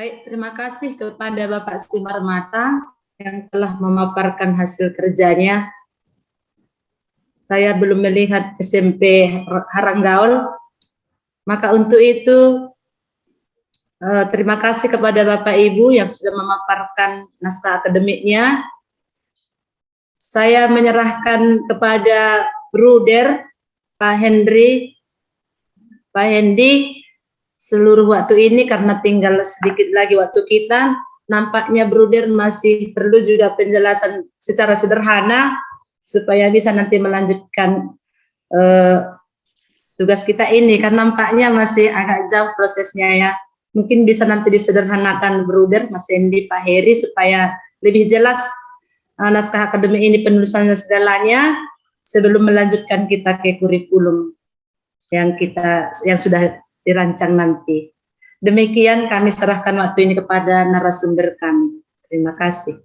Baik, terima kasih kepada Bapak Simarmata yang telah memaparkan hasil kerjanya. Saya belum melihat SMP Haranggaul, maka untuk itu terima kasih kepada Bapak Ibu yang sudah memaparkan naskah akademiknya. Saya menyerahkan kepada Bruder Pak Hendy seluruh waktu ini karena tinggal sedikit lagi waktu kita. Nampaknya Bruder masih perlu juga penjelasan secara sederhana supaya bisa nanti melanjutkan tugas kita ini, kan nampaknya masih agak jauh prosesnya ya. Mungkin bisa nanti disederhanakan Bruder, Mas Hendy, Pak Heri, supaya lebih jelas naskah akademik ini penulisannya segalanya sebelum melanjutkan kita ke kurikulum yang sudah dirancang nanti. Demikian kami serahkan waktu ini kepada narasumber kami. Terima kasih.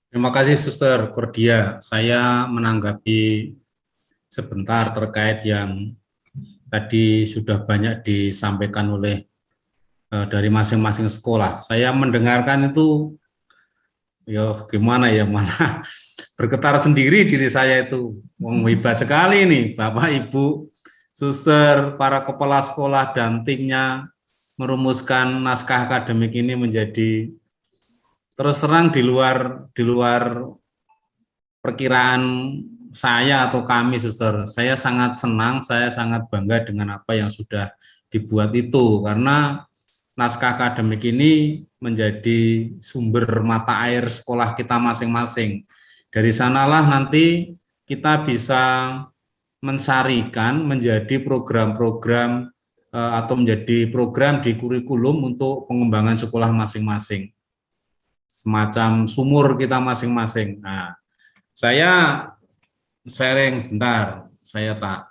Terima kasih Suster Cordia. Saya menanggapi sebentar terkait yang tadi sudah banyak disampaikan oleh dari masing-masing sekolah. Saya mendengarkan itu, ya gimana ya, mana bergetar sendiri diri saya itu. Hebat sekali nih Bapak Ibu, Suster, para kepala sekolah dan timnya merumuskan naskah akademik ini menjadi terus terang di luar perkiraan saya atau kami, Suster. Saya sangat senang, saya sangat bangga dengan apa yang sudah dibuat itu, karena naskah akademik ini menjadi sumber mata air sekolah kita masing-masing. Dari sanalah nanti kita bisa mensarikan menjadi program-program atau menjadi program di kurikulum untuk pengembangan sekolah masing-masing. Semacam sumur kita masing-masing. Nah, saya sharing bentar, saya tak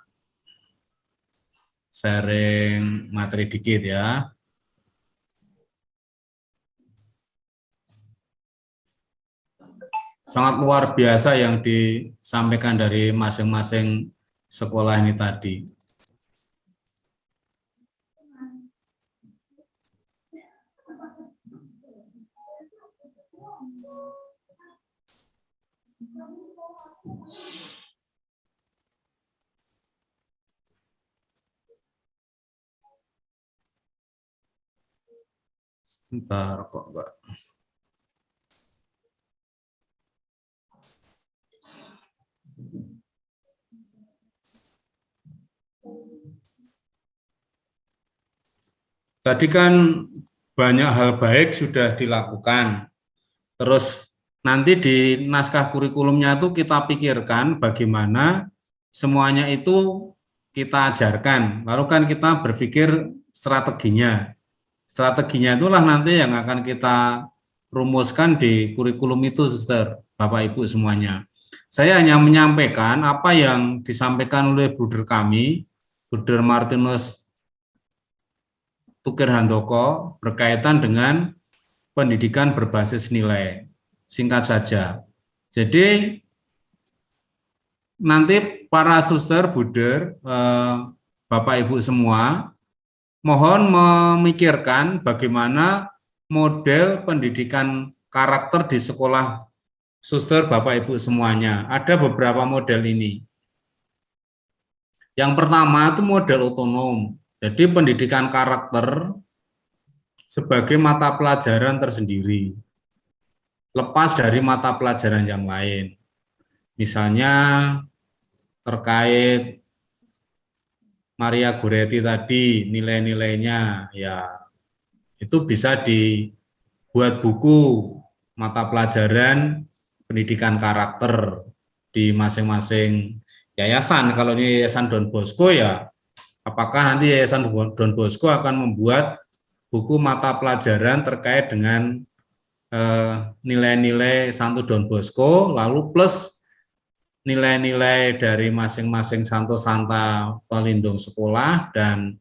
sharing materi dikit ya. Sangat luar biasa yang disampaikan dari masing-masing sekolah ini tadi. Sebentar kok enggak. Tadi kan banyak hal baik sudah dilakukan. Terus nanti di naskah kurikulumnya itu kita pikirkan bagaimana semuanya itu kita ajarkan. Lalu kan kita berpikir strateginya. Strateginya itulah nanti yang akan kita rumuskan di kurikulum itu, Suster, Bapak Ibu semuanya. Saya hanya menyampaikan apa yang disampaikan oleh Bruder kami, Bruder Martinus Tukir Handoko, berkaitan dengan pendidikan berbasis nilai. Singkat saja. Jadi nanti para Suster, Bruder, Bapak Ibu semua, mohon memikirkan bagaimana model pendidikan karakter di sekolah Suster, Bapak Ibu semuanya. Ada beberapa model ini. Yang pertama itu model otonom. Jadi pendidikan karakter sebagai mata pelajaran tersendiri, lepas dari mata pelajaran yang lain. Misalnya terkait Maria Goretti tadi, nilai-nilainya, ya itu bisa dibuat buku mata pelajaran pendidikan karakter di masing-masing yayasan. Kalau ini Yayasan Don Bosco, ya apakah nanti Yayasan Don Bosco akan membuat buku mata pelajaran terkait dengan nilai-nilai Santo Don Bosco, lalu plus nilai-nilai dari masing-masing Santo Santa pelindung sekolah dan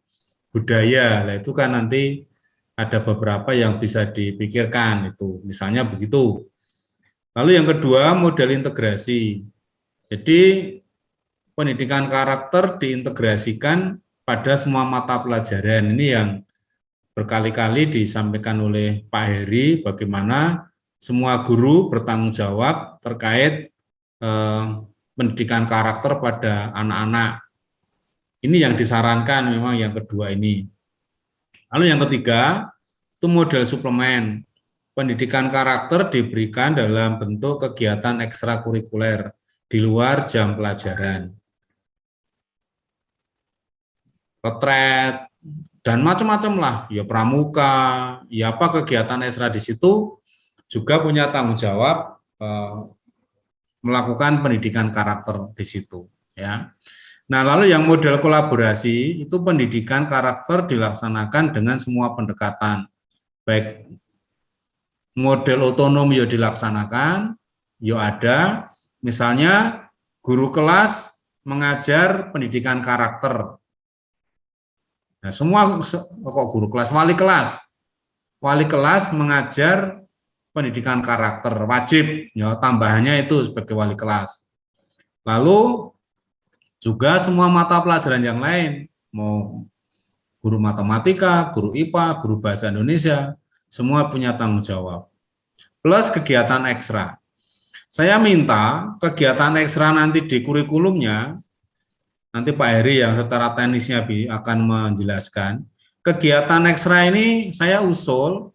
budaya. Nah, itu kan nanti ada beberapa yang bisa dipikirkan itu, misalnya begitu. Lalu yang kedua, model integrasi. Jadi pendidikan karakter diintegrasikan pada semua mata pelajaran. Ini yang berkali-kali disampaikan oleh Pak Heri bagaimana semua guru bertanggung jawab terkait pendidikan karakter pada anak-anak. Ini yang disarankan memang yang kedua ini. Lalu yang ketiga, itu model suplemen. Pendidikan karakter diberikan dalam bentuk kegiatan ekstrakurikuler di luar jam pelajaran. Retret, dan macam-macam lah, ya pramuka, ya apa kegiatan ekstra di situ juga punya tanggung jawab melakukan pendidikan karakter di situ, ya. Nah, lalu yang model kolaborasi itu pendidikan karakter dilaksanakan dengan semua pendekatan, baik model otonom ya dilaksanakan, ya ada, misalnya guru kelas mengajar pendidikan karakter. Nah, semua kok guru kelas, wali kelas mengajar pendidikan karakter wajib, ya tambahannya itu sebagai wali kelas. Lalu juga semua mata pelajaran yang lain, mau guru matematika, guru IPA, guru bahasa Indonesia, semua punya tanggung jawab. Plus kegiatan ekstra. Saya minta kegiatan ekstra nanti di kurikulumnya, nanti Pak Heri yang secara teknisnya akan menjelaskan. Kegiatan ekstra ini saya usul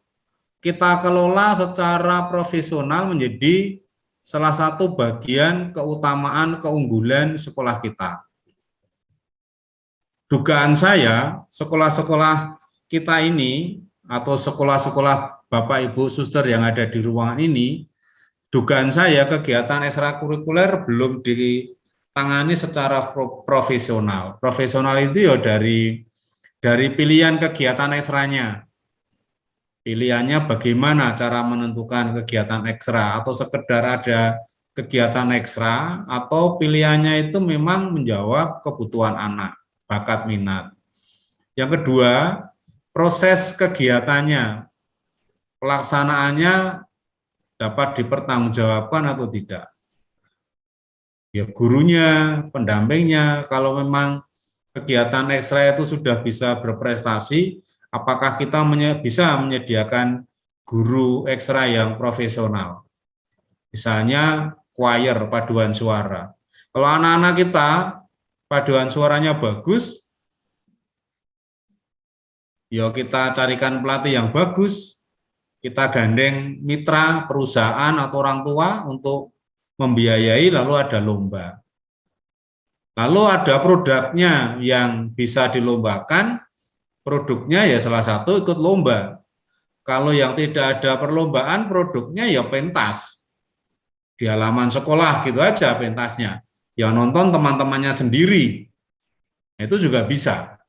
kita kelola secara profesional menjadi salah satu bagian keutamaan keunggulan sekolah kita. Dugaan saya, sekolah-sekolah kita ini, atau sekolah-sekolah Bapak Ibu Suster yang ada di ruangan ini, dugaan saya kegiatan ekstrakurikuler belum ditangani secara profesional. Profesional itu ya dari pilihan kegiatan ekstranya. Pilihannya bagaimana cara menentukan kegiatan ekstra, atau sekedar ada kegiatan ekstra, atau pilihannya itu memang menjawab kebutuhan anak, bakat minat. Yang kedua, proses kegiatannya, pelaksanaannya dapat dipertanggungjawabkan atau tidak. Ya gurunya, pendampingnya, kalau memang kegiatan ekstra itu sudah bisa berprestasi, apakah kita bisa menyediakan guru ekstra yang profesional? Misalnya choir, paduan suara. Kalau anak-anak kita paduan suaranya bagus, ya kita carikan pelatih yang bagus, kita gandeng mitra perusahaan atau orang tua untuk membiayai, lalu ada lomba. Lalu ada produknya yang bisa dilombakan, produknya ya salah satu ikut lomba. Kalau yang tidak ada perlombaan, produknya ya pentas. Di halaman sekolah gitu aja pentasnya. Ya nonton teman-temannya sendiri. Itu juga bisa.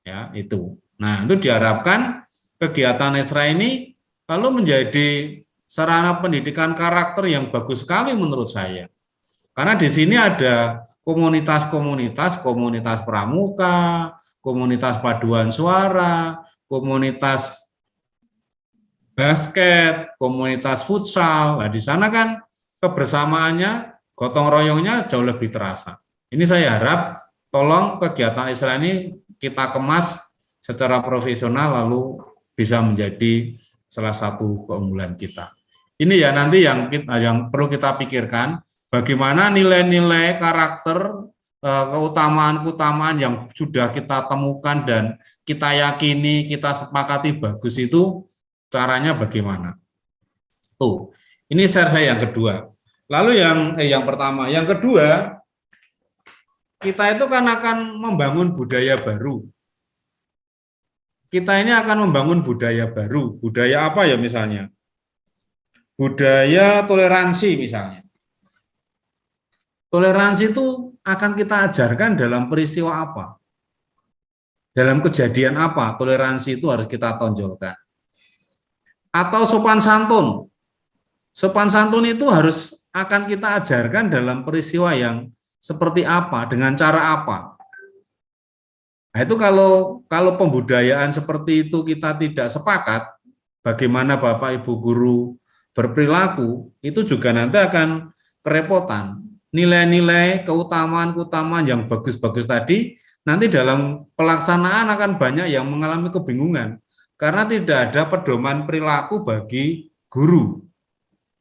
Ya, itu. Nah, itu diharapkan kegiatan ekstra ini lalu menjadi sarana pendidikan karakter yang bagus sekali menurut saya. Karena di sini ada komunitas pramuka, komunitas paduan suara, komunitas basket, komunitas futsal. Nah, di sana kan kebersamaannya, gotong royongnya jauh lebih terasa. Ini saya harap tolong kegiatan ekstra ini kita kemas secara profesional lalu bisa menjadi salah satu keunggulan kita. Ini ya nanti yang perlu kita pikirkan, bagaimana nilai-nilai karakter, keutamaan-keutamaan yang sudah kita temukan dan kita yakini, kita sepakati bagus itu, caranya bagaimana. Tuh, ini share saya yang kedua. Lalu yang pertama, yang kedua, kita itu kan akan membangun budaya baru. Kita ini akan membangun budaya baru. Budaya apa ya misalnya? Budaya toleransi misalnya. Toleransi itu akan kita ajarkan dalam peristiwa apa? Dalam kejadian apa toleransi itu harus kita tonjolkan? Atau sopan santun. Sopan santun itu harus akan kita ajarkan dalam peristiwa yang seperti apa, dengan cara apa. Nah, itu kalau pembudayaan seperti itu kita tidak sepakat, bagaimana Bapak Ibu guru berperilaku, itu juga nanti akan kerepotan. Nilai-nilai keutamaan-keutamaan yang bagus-bagus tadi, nanti dalam pelaksanaan akan banyak yang mengalami kebingungan. karena tidak ada pedoman perilaku bagi guru.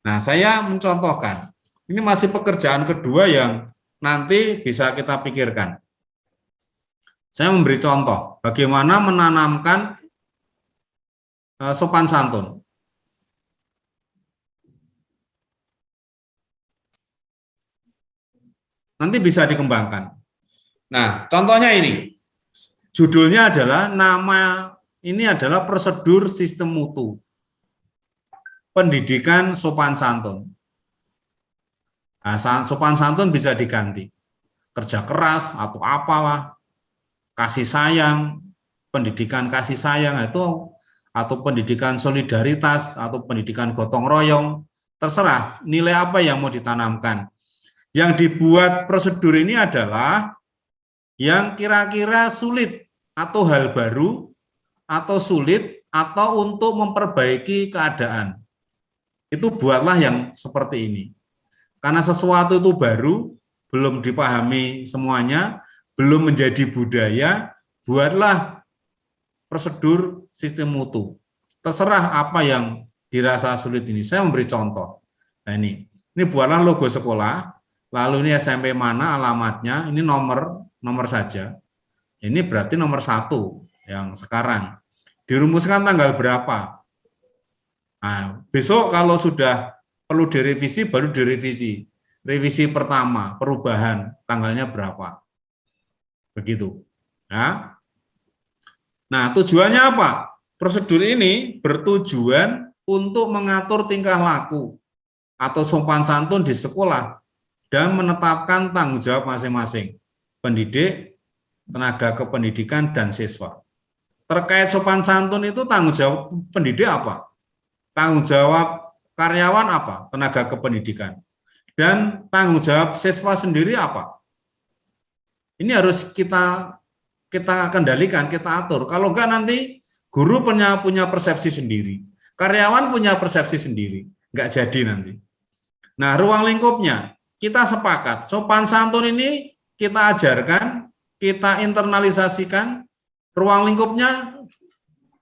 Nah, saya mencontohkan. Ini masih pekerjaan kedua yang nanti bisa kita pikirkan. Saya memberi contoh bagaimana menanamkan sopan santun. Nanti bisa dikembangkan. Nah, contohnya ini. Judulnya adalah ini adalah prosedur sistem mutu. Pendidikan sopan santun. Nah, sopan santun bisa diganti. Kerja keras atau apalah. Kasih sayang, pendidikan kasih sayang itu, atau pendidikan solidaritas, atau pendidikan gotong royong, terserah nilai apa yang mau ditanamkan. Yang dibuat prosedur ini adalah yang kira-kira sulit atau hal baru, atau sulit, atau untuk memperbaiki keadaan. Itu buatlah yang seperti ini. Karena sesuatu itu baru, belum dipahami semuanya, belum menjadi budaya, buatlah prosedur sistem mutu. Terserah apa yang dirasa sulit ini. Saya memberi contoh. Nah ini buatlah logo sekolah, lalu ini SMP mana alamatnya, ini nomor saja. Ini berarti nomor 1 yang sekarang. Dirumuskan tanggal berapa. Nah, besok kalau sudah perlu direvisi, baru direvisi. Revisi pertama, perubahan, tanggalnya berapa. Begitu. Nah, tujuannya apa? Prosedur ini bertujuan untuk mengatur tingkah laku atau sopan santun di sekolah dan menetapkan tanggung jawab masing-masing, pendidik, tenaga kependidikan, dan siswa. Terkait sopan santun itu tanggung jawab pendidik apa? Tanggung jawab karyawan apa? Tenaga kependidikan. Dan tanggung jawab siswa sendiri apa? Ini harus kita kendalikan, kita atur. Kalau enggak nanti guru punya persepsi sendiri, karyawan punya persepsi sendiri, enggak jadi nanti. Nah, ruang lingkupnya kita sepakat, sopan santun ini kita ajarkan, kita internalisasikan, ruang lingkupnya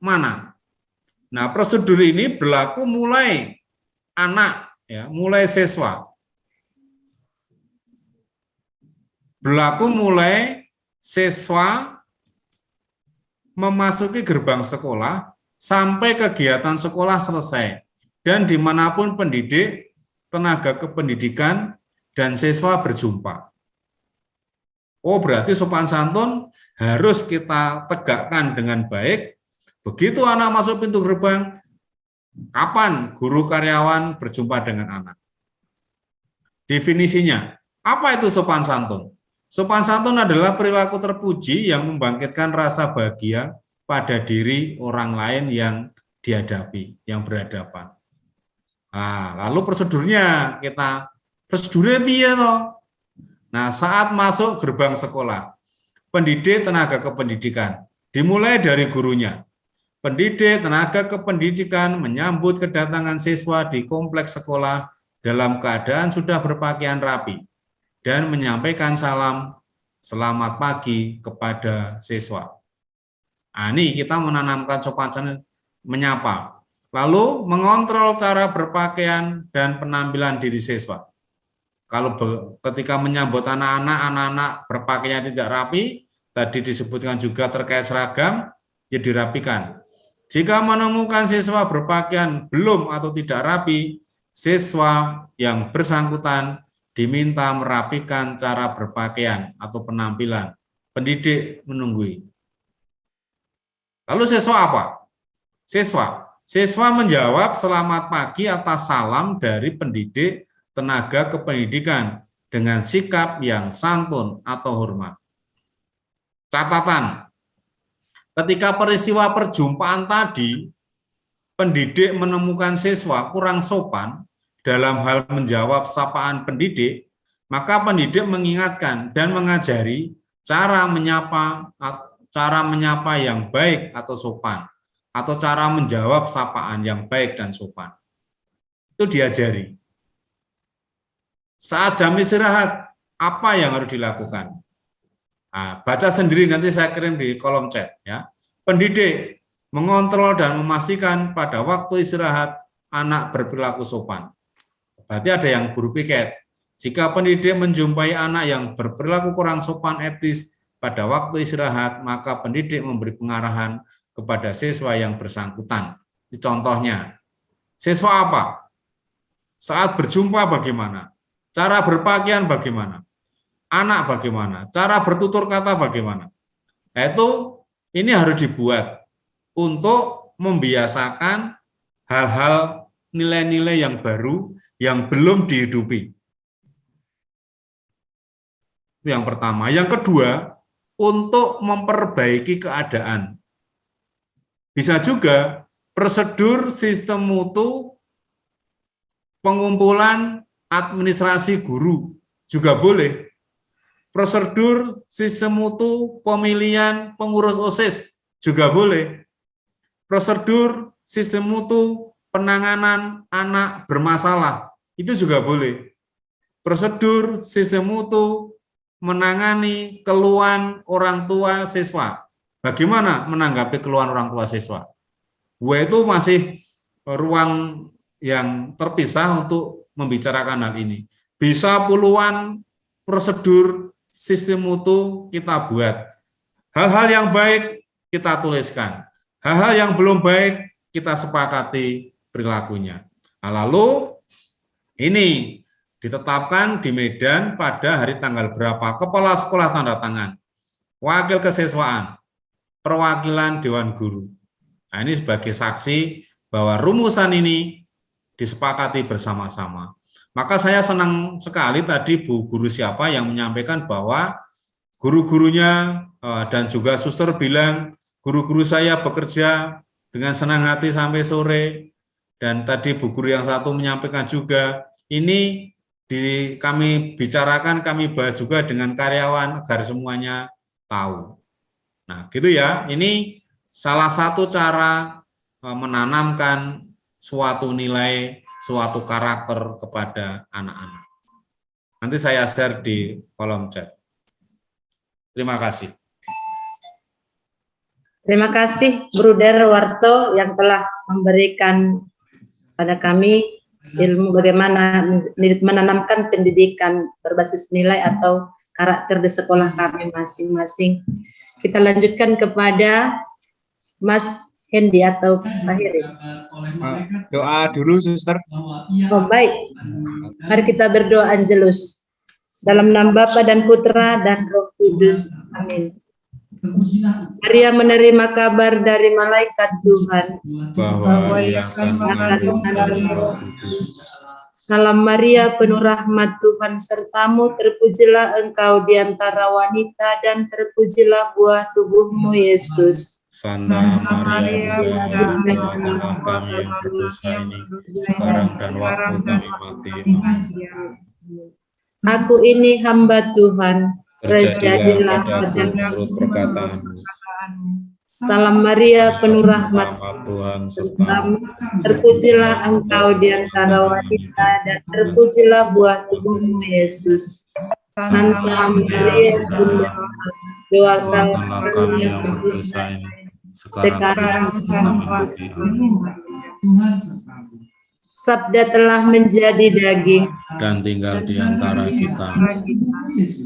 mana? Nah, prosedur ini berlaku mulai anak, ya, mulai siswa. Berlaku mulai siswa memasuki gerbang sekolah sampai kegiatan sekolah selesai. Dan dimanapun pendidik, tenaga kependidikan, dan siswa berjumpa. Oh, berarti sopan santun harus kita tegakkan dengan baik. Begitu anak masuk pintu gerbang, kapan guru karyawan berjumpa dengan anak? Definisinya, apa itu sopan santun? Sopan santun adalah perilaku terpuji yang membangkitkan rasa bahagia pada diri orang lain yang dihadapi, yang berhadapan. Nah, lalu prosedurnya prosedurnya piye toh? Nah, saat masuk gerbang sekolah, pendidik tenaga kependidikan dimulai dari gurunya. Pendidik tenaga kependidikan menyambut kedatangan siswa di kompleks sekolah dalam keadaan sudah berpakaian rapi dan menyampaikan salam selamat pagi kepada siswa. Nah, ini kita menanamkan sopan santun, menyapa. Lalu mengontrol cara berpakaian dan penampilan diri siswa. Kalau ketika menyambut anak-anak berpakaian tidak rapi, tadi disebutkan juga terkait seragam, ya dirapikan. Jika menemukan siswa berpakaian belum atau tidak rapi, siswa yang bersangkutan diminta merapikan cara berpakaian atau penampilan. Pendidik menunggui. Lalu siswa apa? Siswa menjawab selamat pagi atas salam dari pendidik tenaga kependidikan dengan sikap yang santun atau hormat. Catatan, ketika peristiwa perjumpaan tadi, pendidik menemukan siswa kurang sopan dalam hal menjawab sapaan pendidik, maka pendidik mengingatkan dan mengajari cara menyapa yang baik atau sopan, atau cara menjawab sapaan yang baik dan sopan. Itu diajari. Saat jam istirahat, apa yang harus dilakukan? Nah, baca sendiri, nanti saya kirim di kolom chat. Ya. Pendidik, mengontrol dan memastikan pada waktu istirahat anak berperilaku sopan. Berarti ada yang guru piket. Jika pendidik menjumpai anak yang berperilaku kurang sopan etis pada waktu istirahat, maka pendidik memberi pengarahan kepada siswa yang bersangkutan. Contohnya, siswa apa? Saat berjumpa bagaimana? Cara berpakaian bagaimana? Anak bagaimana? Cara bertutur kata bagaimana? Itu ini harus dibuat untuk membiasakan hal-hal nilai-nilai yang baru yang belum dihidupi. Itu yang pertama. Yang kedua, untuk memperbaiki keadaan. Bisa juga prosedur sistem mutu pengumpulan administrasi guru juga boleh. Prosedur sistem mutu pemilihan pengurus OSIS juga boleh. Prosedur sistem mutu penanganan anak bermasalah itu juga boleh. Prosedur sistem mutu menangani keluhan orang tua siswa. Bagaimana menanggapi keluhan orang tua siswa? Itu masih ruang yang terpisah untuk membicarakan hal ini. Bisa puluhan prosedur sistem mutu kita buat. Hal-hal yang baik kita tuliskan. Hal-hal yang belum baik kita sepakati perilakunya. Nah, lalu ini ditetapkan di Medan pada hari tanggal berapa? Kepala sekolah tanda tangan, wakil kesiswaan, perwakilan Dewan Guru. Nah, ini sebagai saksi bahwa rumusan ini disepakati bersama-sama. Maka saya senang sekali tadi Bu Guru siapa yang menyampaikan bahwa guru-gurunya dan juga suster bilang, guru-guru saya bekerja dengan senang hati sampai sore. Dan tadi Bu Guru yang satu menyampaikan juga, ini kami bicarakan, kami bahas juga dengan karyawan agar semuanya tahu. Nah, gitu ya. Ini salah satu cara menanamkan suatu nilai, suatu karakter kepada anak-anak. Nanti saya share di kolom chat. Terima kasih. Terima kasih Bruder Warto yang telah memberikan pada kami ilmu bagaimana menanamkan pendidikan berbasis nilai atau karakter di sekolah kami masing-masing. Kita lanjutkan kepada Mas Hendy atau Pak Heri. Doa dulu, Suster. Oh, baik. Mari kita berdoa Angelus. Dalam nama Bapa dan Putra dan Roh Kudus. Amin. Maria menerima kabar dari malaikat Tuhan bahwa ia akan mengandung Roh Kudus. Salam Maria, penuh rahmat Tuhan sertamu, terpujilah engkau di antara wanita dan terpujilah buah tubuhmu Yesus. Santa Maria, doakanlah kami yang berdosa ini, sekarang dan waktu kami mati. Amin. Aku ini hamba Tuhan, Terjadilah padaku menurut perkataanmu. Salam Maria, penuh rahmat Tuhan sertamu, terpujilah engkau di antara wanita dan terpujilah buah tubuhmu Yesus. Santa Maria, Bunda Allah, doakanlah kami yang berdosa ini, sekarang dan waktu kami mati. Sabda telah menjadi daging dan tinggal di antara kita.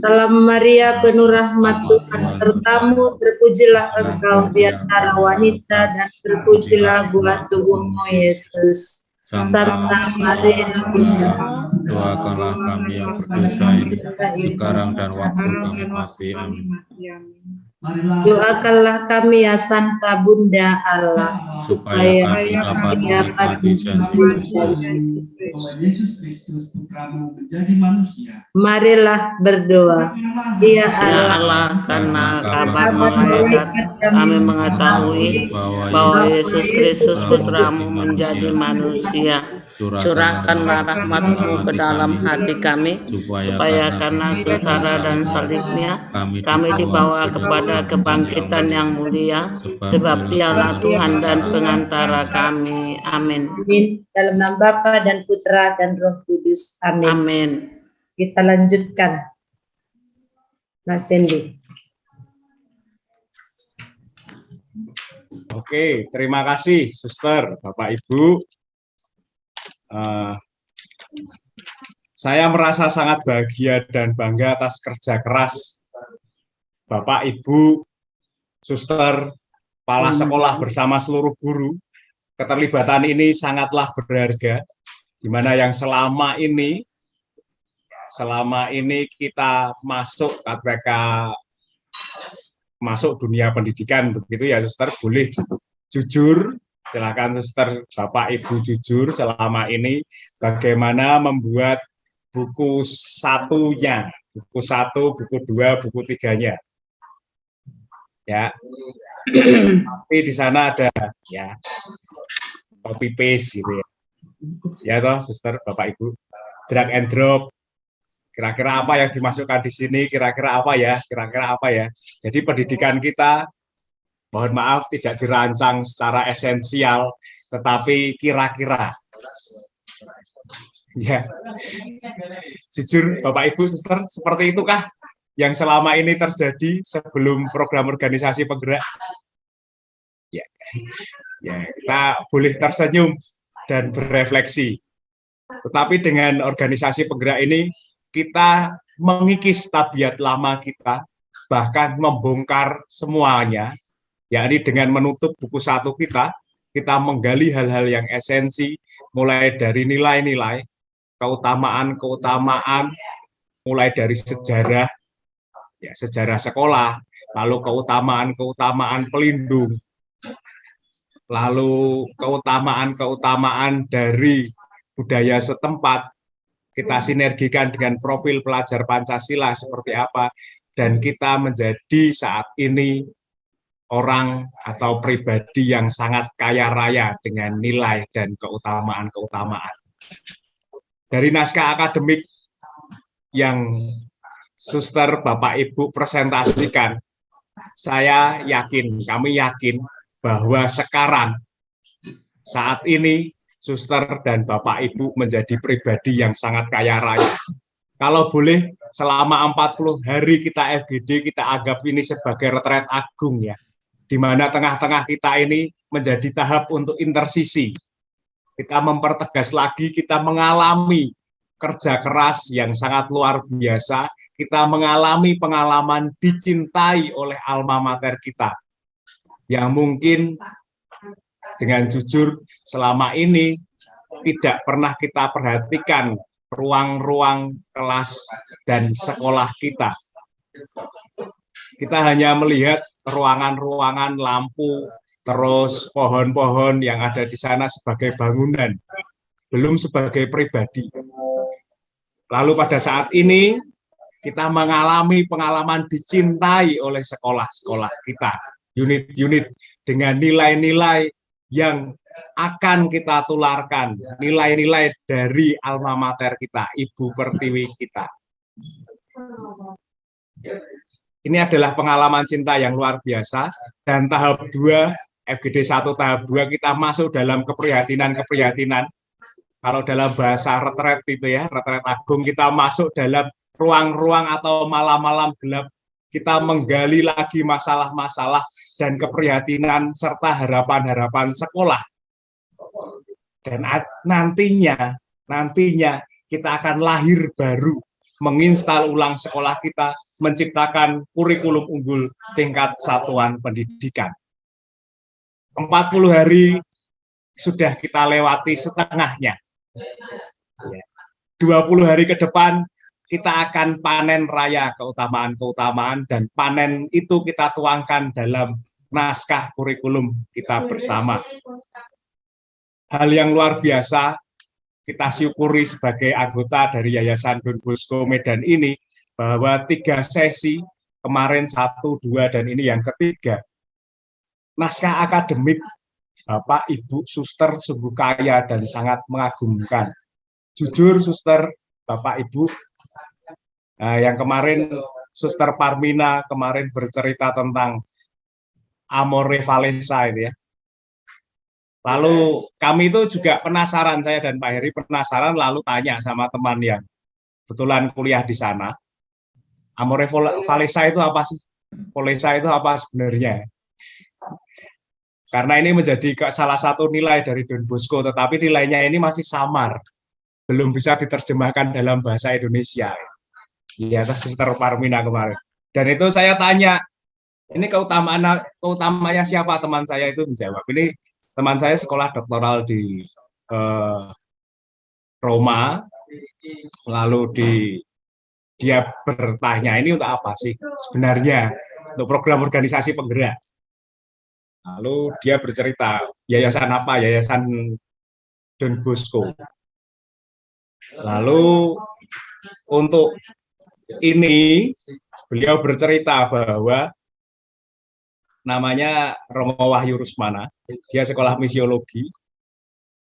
Salam Maria, penuh rahmat Tuhan sertamu, terpujilah engkau di antara wanita dan terpujilah buah tubuhmu Yesus. Santa Maria, Bunda Allah, doakanlah kami yang berdosa ini, sekarang dan waktu kami mati. Amin. Doakanlah kami ya Santa Bunda Allah, supaya kami dapat menikmati janji Kristus putramu menjadi manusia. Marilah berdoa. Ya Allah, karena kabar malaikat kami mengetahui bahwa Yesus Kristus putramu menjadi manusia. Curahkanlah rahmat-Mu ke dalam hati kami, supaya karena sengsara dan salibnya kami dibawa kepada kebangkitan yang mulia, sebab Dialah Tuhan dan pengantara kami. Amin. Amin. Dalam nama Bapa dan Putra dan Roh Kudus. Amin. Amin. Kita lanjutkan. Mas Hendy. Oke, terima kasih Suster, Bapak Ibu. Saya merasa sangat bahagia dan bangga atas kerja keras Bapak Ibu, Suster, kepala sekolah bersama seluruh guru. Keterlibatan ini sangatlah berharga, di mana yang selama ini kita masuk dunia pendidikan, begitu ya Suster, boleh jujur, silakan Suster, Bapak Ibu jujur selama ini bagaimana membuat buku satunya, buku 1, buku 2, buku 3-nya. Ya. Tapi di sana ada ya copy paste gitu ya. Ya toh, Suster, Bapak Ibu, drag and drop. Kira-kira apa yang dimasukkan di sini, kira-kira apa ya, Jadi pendidikan kita, mohon maaf, tidak dirancang secara esensial, tetapi kira-kira. Ya, jujur Bapak Ibu, Suster, seperti itukah yang selama ini terjadi sebelum program organisasi penggerak? Ya, kita boleh tersenyum dan berefleksi. Tetapi dengan organisasi penggerak ini, kita mengikis tabiat lama kita, bahkan membongkar semuanya, yakni dengan menutup buku 1 kita menggali hal-hal yang esensi, mulai dari nilai-nilai, keutamaan, mulai dari sejarah, ya, sejarah sekolah, lalu keutamaan pelindung, lalu keutamaan dari budaya setempat, kita sinergikan dengan profil pelajar Pancasila seperti apa, dan kita menjadi saat ini orang atau pribadi yang sangat kaya raya dengan nilai dan keutamaan. Dari naskah akademik yang Suster, Bapak Ibu presentasikan, kami yakin bahwa sekarang, saat ini, Suster dan Bapak Ibu menjadi pribadi yang sangat kaya raya. Kalau boleh, selama 40 hari kita FGD, kita anggap ini sebagai retret agung ya, di mana tengah-tengah kita ini menjadi tahap untuk intersisi. Kita mempertegas lagi, kita mengalami kerja keras yang sangat luar biasa, kita mengalami pengalaman dicintai oleh alma mater kita, yang mungkin dengan jujur selama ini tidak pernah kita perhatikan ruang-ruang kelas dan sekolah kita. Kita hanya melihat ruangan-ruangan, lampu, terus pohon-pohon yang ada di sana sebagai bangunan, belum sebagai pribadi. Lalu pada saat ini kita mengalami pengalaman dicintai oleh sekolah-sekolah kita, unit-unit dengan nilai-nilai yang akan kita tularkan, nilai-nilai dari alma mater kita, Ibu Pertiwi kita. Ini adalah pengalaman cinta yang luar biasa, dan tahap 2, FGD 1 tahap 2, kita masuk dalam keprihatinan-keprihatinan. Kalau dalam bahasa retret itu ya, retret agung, kita masuk dalam ruang-ruang atau malam-malam gelap, kita menggali lagi masalah-masalah dan keprihatinan serta harapan-harapan sekolah. Dan nantinya kita akan lahir baru, menginstal ulang sekolah kita, menciptakan kurikulum unggul tingkat satuan pendidikan. 40 hari sudah kita lewati setengahnya. 20 hari ke depan kita akan panen raya keutamaan-keutamaan, dan panen itu kita tuangkan dalam naskah kurikulum kita bersama. Hal yang luar biasa kita syukuri sebagai anggota dari Yayasan Don Bosco Medan ini, bahwa 3 sesi, kemarin 1, 2, dan ini yang ketiga, naskah akademik Bapak Ibu Suster sungguh kaya dan sangat mengagumkan. Jujur Suster, Bapak Ibu, yang kemarin Suster Parmina kemarin bercerita tentang Amore Valesa itu ya. Lalu kami itu juga penasaran, saya dan Pak Heri penasaran, lalu tanya sama teman yang kebetulan kuliah di sana, Amore Valesa itu apa sih? Valesa itu apa sebenarnya? Karena ini menjadi salah satu nilai dari Don Bosco, tetapi nilainya ini masih samar, belum bisa diterjemahkan dalam bahasa Indonesia. Iya, Sister Parmina kemarin. Dan itu saya tanya, ini keutamanya siapa? Teman saya itu menjawab, ini teman saya sekolah doktoral di Roma, lalu dia bertanya, ini untuk apa sih sebenarnya? Untuk program organisasi penggerak. Lalu dia bercerita, yayasan apa? Yayasan Don Bosco. Lalu untuk ini, beliau bercerita bahwa namanya Romo Wahyu Rusmana, dia sekolah misiologi,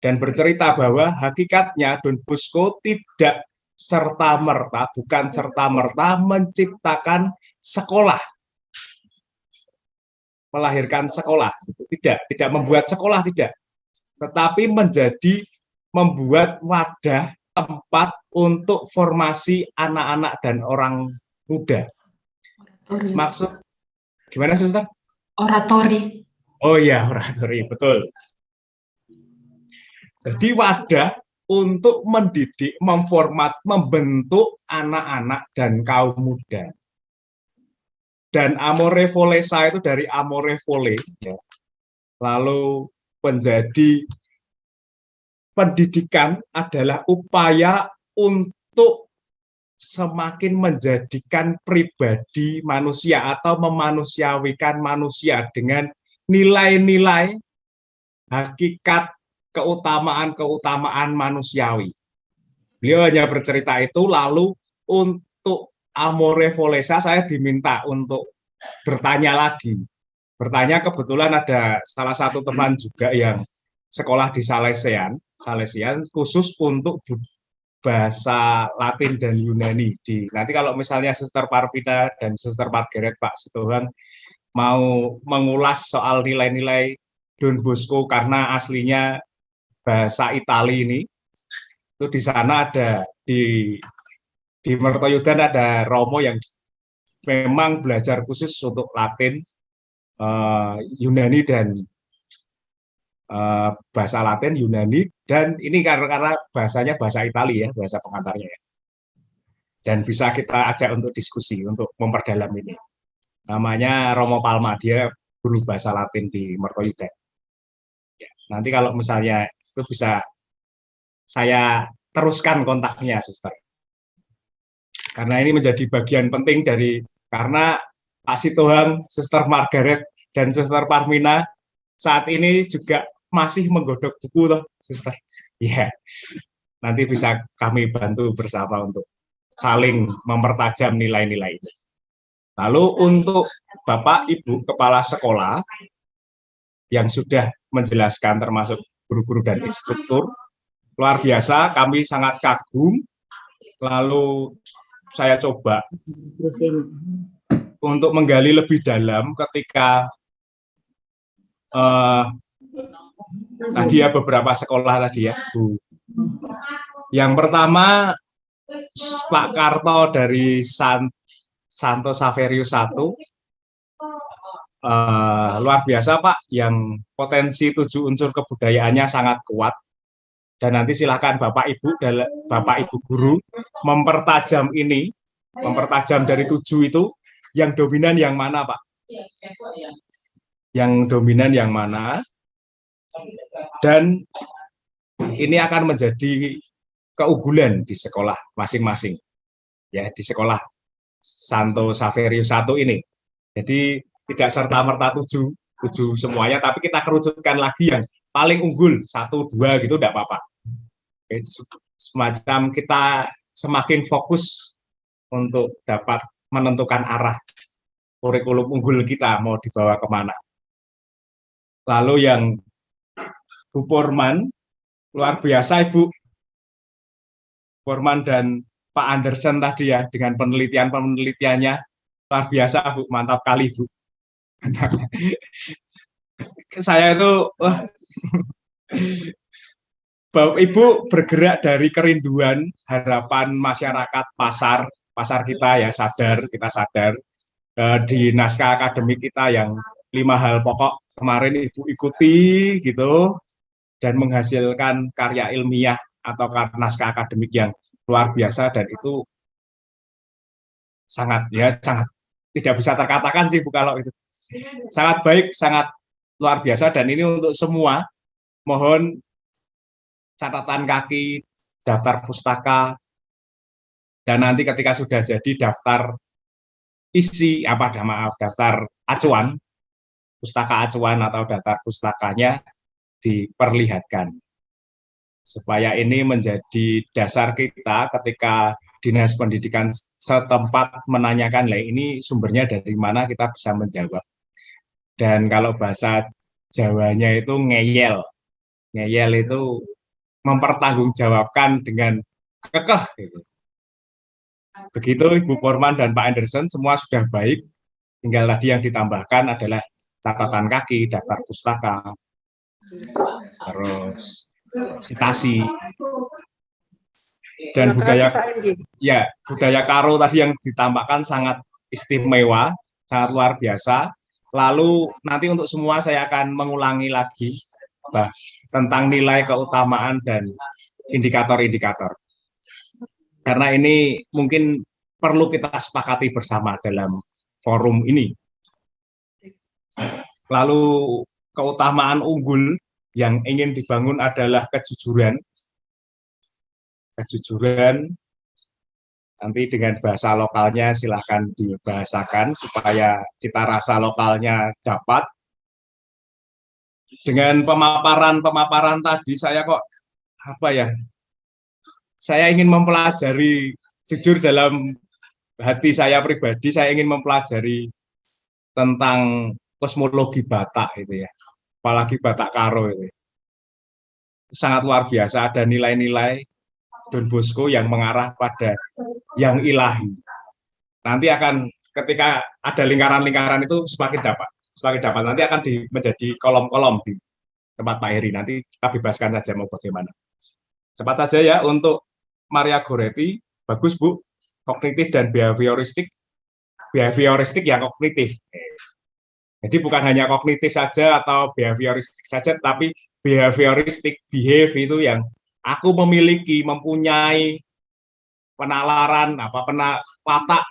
dan bercerita bahwa hakikatnya Don Bosco tidak serta-merta, bukan serta-merta menciptakan sekolah, melahirkan sekolah, tidak membuat sekolah, tidak, tetapi membuat wadah tempat untuk formasi anak-anak dan orang muda. Oratori. Maksud gimana, Suster? Oratori. Oh iya, oratori, betul. Jadi wadah untuk mendidik, membentuk anak-anak dan kaum muda. Dan amore volesa itu dari amore vole, ya. Lalu menjadi pendidikan adalah upaya untuk semakin menjadikan pribadi manusia atau memanusiawikan manusia dengan nilai-nilai hakikat keutamaan manusiawi. Beliau hanya bercerita itu, lalu untuk amore volesa saya diminta untuk bertanya lagi. Bertanya, kebetulan ada salah satu teman juga yang sekolah di Salesian khusus untuk bahasa Latin dan Yunani. Nanti kalau misalnya Suster Parpita dan Suster Margaret, Pak Sitohang mau mengulas soal nilai-nilai Don Bosco karena aslinya bahasa Itali ini, itu di sana ada di Mertoyudan ada Romo yang memang belajar khusus untuk Latin, Yunani dan bahasa Latin, Yunani, dan ini karena bahasanya bahasa Itali ya, bahasa pengantarnya ya. Dan bisa kita ajak untuk diskusi, untuk memperdalam ini. Namanya Romo Palma, dia guru bahasa Latin di Mertoyudan. Ya, nanti kalau misalnya itu bisa saya teruskan kontaknya, Suster. Karena ini menjadi bagian penting karena Pak Sitohang, Suster Margaret, dan Suster Parmina saat ini juga masih menggodok buku, toh, Suster. Ya, nanti bisa kami bantu bersama untuk saling mempertajam nilai-nilai ini. Lalu untuk Bapak, Ibu, Kepala Sekolah yang sudah menjelaskan termasuk guru-guru dan instruktur, luar biasa, kami sangat kagum. Lalu saya coba untuk menggali lebih dalam ketika tadi ya beberapa sekolah tadi ya, Bu. Yang pertama Pak Karto dari Santo Saverius 1, luar biasa Pak, yang potensi 7 unsur kebudayaannya sangat kuat. Dan nanti silakan Bapak Ibu guru mempertajam ini, mempertajam dari 7 itu, yang dominan yang mana Pak? Yang dominan yang mana? Dan ini akan menjadi keunggulan di sekolah masing-masing, ya, di sekolah Santo Saverius 1 ini. Jadi tidak serta-merta 7 semuanya, tapi kita kerucutkan lagi yang paling unggul 1, 2 gitu, tidak apa-apa. Semacam kita semakin fokus untuk dapat menentukan arah kurikulum unggul kita mau dibawa kemana. Lalu yang Bu Porman, luar biasa Ibu Porman dan Pak Anderson tadi ya, dengan penelitiannya luar biasa Bu, mantap kali Bu. Saya itu Bapak Ibu bergerak dari kerinduan, harapan masyarakat pasar kita ya, kita sadar di naskah akademik kita yang 5 hal pokok kemarin Ibu ikuti gitu, dan menghasilkan karya ilmiah atau naskah akademik yang luar biasa, dan itu sangat tidak bisa terkatakan sih Bu kalau itu. Sangat baik, sangat luar biasa, dan ini untuk semua. Mohon catatan kaki, daftar pustaka, dan nanti ketika sudah jadi daftar daftar acuan, pustaka acuan atau daftar pustakanya diperlihatkan. Supaya ini menjadi dasar kita ketika Dinas Pendidikan setempat menanyakan, lah ini sumbernya dari mana, kita bisa menjawab. Dan kalau bahasa Jawanya itu ngeyel. Ngeyel itu mempertanggungjawabkan dengan kekeh. Gitu. Begitu Ibu Forman dan Pak Anderson, semua sudah baik. Tinggal tadi yang ditambahkan adalah catatan kaki, daftar pustaka, terus citasi, dan budaya Karo tadi yang ditambahkan sangat istimewa, sangat luar biasa. Lalu nanti untuk semua saya akan mengulangi lagi tentang nilai, keutamaan, dan indikator-indikator. Karena ini mungkin perlu kita sepakati bersama dalam forum ini. Lalu keutamaan unggul yang ingin dibangun adalah kejujuran. Kejujuran, nanti dengan bahasa lokalnya silahkan dibahasakan supaya cita rasa lokalnya dapat. Dengan pemaparan tadi saya saya ingin mempelajari, jujur dalam hati saya pribadi, saya ingin mempelajari tentang kosmologi Batak itu ya, apalagi Batak Karo itu. Sangat luar biasa, ada nilai-nilai Don Bosco yang mengarah pada yang ilahi. Nanti akan ketika ada lingkaran-lingkaran itu semakin dapat. Nanti akan menjadi kolom-kolom di tempat Pak Heri. Nanti kita bebaskan saja mau bagaimana. Cepat saja ya untuk Maria Goretti, bagus Bu, kognitif dan behavioristik yang kognitif. Jadi bukan hanya kognitif saja atau behavioristik saja, tapi behavioristik, behave itu yang aku memiliki, mempunyai penalaran, watak,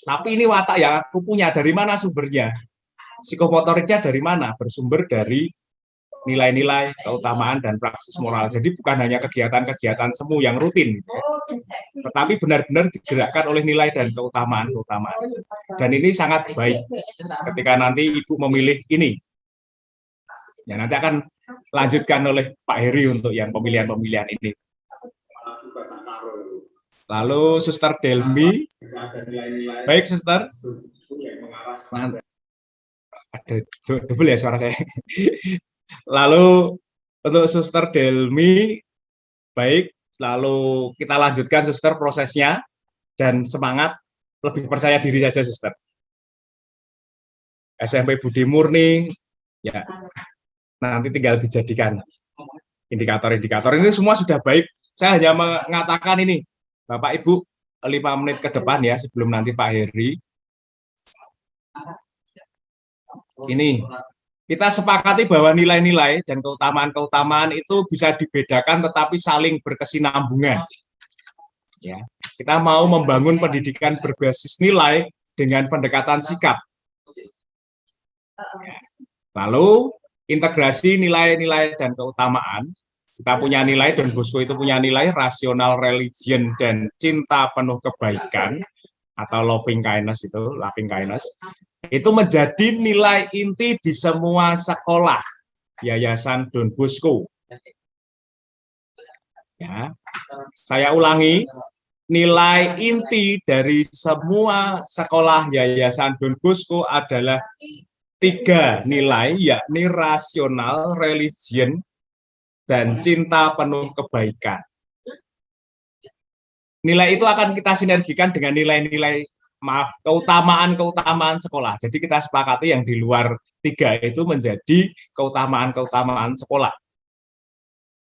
tapi ini watak yang aku punya, dari mana sumbernya? Psikomotoriknya dari mana? Bersumber dari nilai-nilai, keutamaan, dan praksis moral. Jadi bukan hanya kegiatan-kegiatan semu yang rutin, tetapi benar-benar digerakkan oleh nilai dan keutamaan. Dan ini sangat baik ketika nanti Ibu memilih ini. Ya, nanti akan lanjutkan oleh Pak Heri untuk yang pemilihan-pemilihan ini. Lalu Suster Delmi, baik Suster. Ada double ya suara saya. Lalu untuk Suster Delmi, baik. Lalu kita lanjutkan Suster prosesnya, dan semangat, lebih percaya diri saja Suster. SMP Budi Murni, ya. Nanti tinggal dijadikan indikator-indikator. Ini semua sudah baik. Saya hanya mengatakan ini, Bapak Ibu, 5 menit ke depan ya, sebelum nanti Pak Heri. Ini, kita sepakati bahwa nilai-nilai dan keutamaan-keutamaan itu bisa dibedakan tetapi saling berkesinambungan. Ya, kita mau membangun pendidikan berbasis nilai dengan pendekatan sikap. Ya. Lalu, integrasi nilai-nilai dan keutamaan. Kita punya nilai, Don Bosco itu punya nilai rasional, religion, dan cinta penuh kebaikan, atau loving kindness itu menjadi nilai inti di semua sekolah Yayasan Don Bosco. Ya, saya ulangi, nilai inti dari semua sekolah Yayasan Don Bosco adalah 3 nilai, yakni rasional, religion, dan cinta penuh kebaikan. Nilai itu akan kita sinergikan dengan nilai-nilai, keutamaan-keutamaan sekolah. Jadi kita sepakati yang di luar 3 itu menjadi keutamaan-keutamaan sekolah.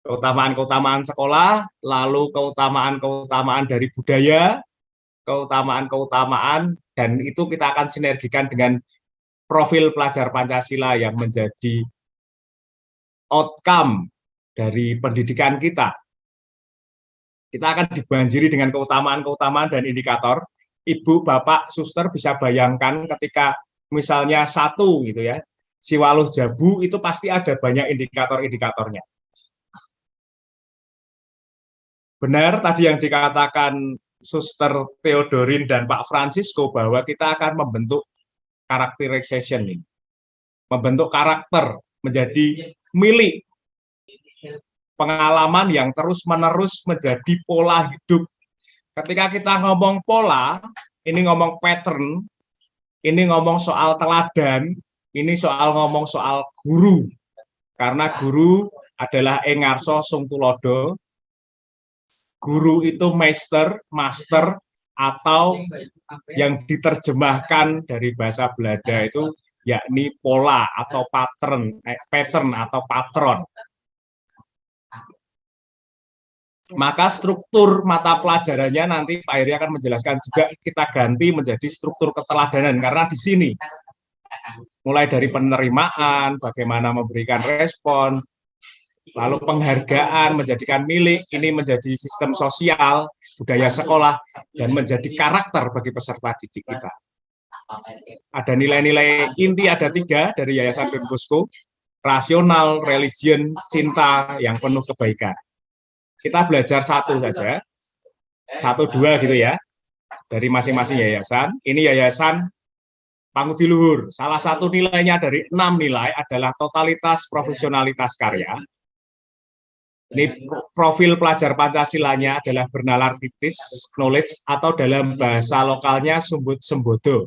Keutamaan-keutamaan sekolah, lalu keutamaan-keutamaan dari budaya, keutamaan-keutamaan, dan itu kita akan sinergikan dengan profil pelajar Pancasila yang menjadi outcome dari pendidikan kita. Kita akan dibanjiri dengan keutamaan-keutamaan dan indikator. Ibu, Bapak, Suster bisa bayangkan ketika misalnya satu gitu ya, Siwaluh Jabu itu pasti ada banyak indikator-indikatornya. Benar tadi yang dikatakan Suster Theodorin dan Pak Francisco bahwa kita akan membentuk characterization ini. Membentuk karakter menjadi milik, pengalaman yang terus-menerus menjadi pola hidup. Ketika kita ngomong pola, ini ngomong pattern, ini ngomong soal teladan, ini ngomong soal guru. Karena guru adalah engarso sung tulodo. Guru itu master, atau yang diterjemahkan dari bahasa Belanda itu yakni pola atau pattern atau patron. Maka struktur mata pelajarannya nanti Pak Heri akan menjelaskan juga kita ganti menjadi struktur keteladanan, karena di sini mulai dari penerimaan, bagaimana memberikan respon, lalu penghargaan, menjadikan milik, ini menjadi sistem sosial, budaya sekolah, dan menjadi karakter bagi peserta didik kita. Ada nilai-nilai inti, ada 3 dari Yayasan Don Bosco: rasional, religion, cinta yang penuh kebaikan. Kita belajar 1 saja, 1-2 gitu ya, dari masing-masing yayasan. Ini Yayasan Pangudi Luhur. Salah satu nilainya dari 6 nilai adalah totalitas profesionalitas karya. Ini profil pelajar Pancasilanya adalah bernalar kritis, knowledge, atau dalam bahasa lokalnya sumbut sembodo.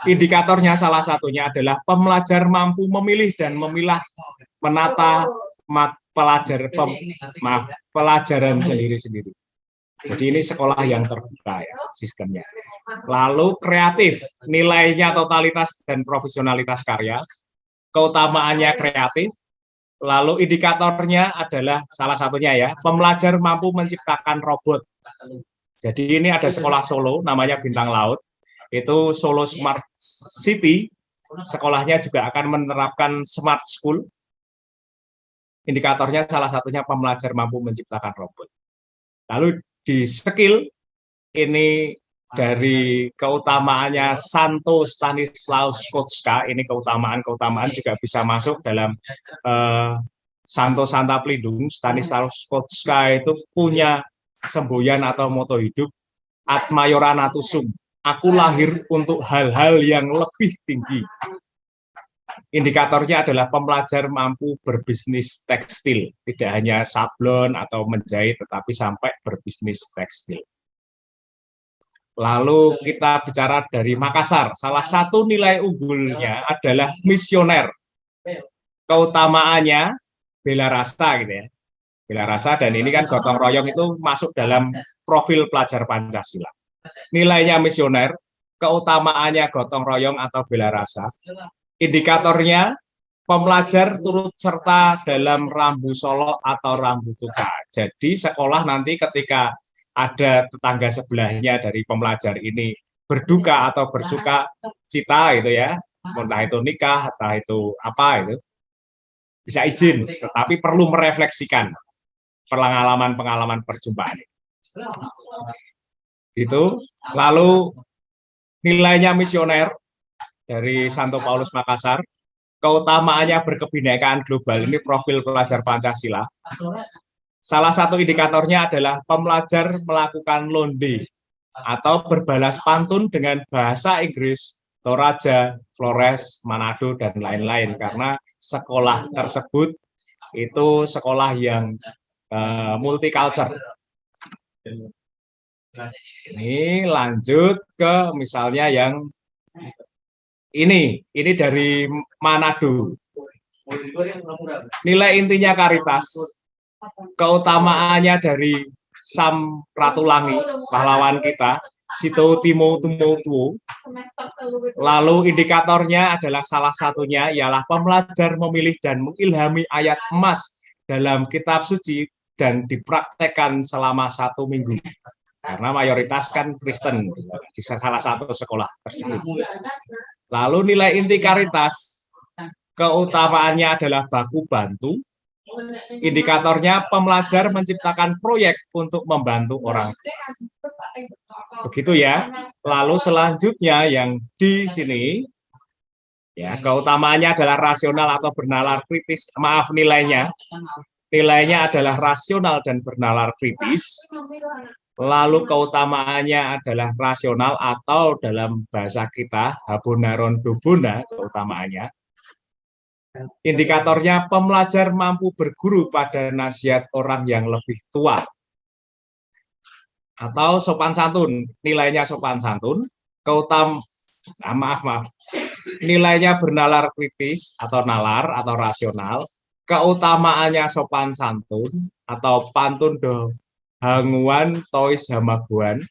Indikatornya salah satunya adalah pembelajar mampu memilih dan memilah, menata pelajaran sendiri-sendiri. Jadi ini sekolah yang terbuka ya sistemnya. Lalu kreatif, nilainya totalitas dan profesionalitas karya, keutamaannya kreatif. Lalu indikatornya adalah salah satunya ya, pembelajar mampu menciptakan robot. Jadi ini ada sekolah Solo, namanya Bintang Laut, itu Solo Smart City. Sekolahnya juga akan menerapkan smart school. Indikatornya salah satunya pembelajar mampu menciptakan robot. Lalu di skill, ini dari keutamaannya Santo Stanislaus Kotska, ini keutamaan juga bisa masuk dalam Santo Santa Pelindung. Stanislaus Kotska itu punya semboyan atau moto hidup, Ad Majoranatus Sum, aku lahir untuk hal-hal yang lebih tinggi. Indikatornya adalah pembelajar mampu berbisnis tekstil, tidak hanya sablon atau menjahit, tetapi sampai berbisnis tekstil. Lalu kita bicara dari Makassar, salah satu nilai unggulnya adalah misioner. Keutamaannya bela rasa gitu ya, bela rasa, dan ini kan gotong royong itu masuk dalam profil pelajar Pancasila. Nilainya misioner, keutamaannya gotong royong atau bela rasa. Indikatornya pembelajar turut serta dalam rambu solo atau rambu tuka. Jadi sekolah nanti ketika ada tetangga sebelahnya dari pembelajar ini berduka atau bersuka cita gitu ya, entah itu nikah, entah itu apa itu, bisa izin, tetapi perlu merefleksikan pengalaman perjumpaan itu. Lalu nilainya misioner dari Santo Paulus Makassar, keutamaannya berkebinekaan global, ini profil pelajar Pancasila. Salah satu indikatornya adalah pembelajar melakukan londe atau berbalas pantun dengan bahasa Inggris, Toraja, Flores, Manado, dan lain-lain, karena sekolah tersebut itu sekolah yang multicultural. Ini lanjut ke misalnya yang ini dari Manado. Nilai intinya karitas, keutamaannya dari Sam Ratulangi, pahlawan kita, Sito Timo Tumotuo. Lalu indikatornya adalah salah satunya ialah pembelajar memilih dan mengilhami ayat emas dalam kitab suci dan dipraktekkan selama 1 minggu. Karena mayoritas kan Kristen di salah satu sekolah tersebut. Lalu nilai inti Karitas, keutamaannya adalah baku bantu. Indikatornya pembelajar menciptakan proyek untuk membantu orang. Begitu ya. Lalu selanjutnya yang di sini, ya, keutamaannya adalah rasional atau bernalar kritis. Maaf, nilainya adalah rasional dan bernalar kritis. Lalu keutamaannya adalah rasional atau dalam bahasa kita habonaron dobona keutamaannya. Indikatornya pembelajar mampu berguru pada nasihat orang yang lebih tua. Atau sopan santun, nilainya sopan santun. Nilainya bernalar kritis atau nalar atau rasional. Keutamaannya sopan santun atau pantun do hanguan tois hamaguan.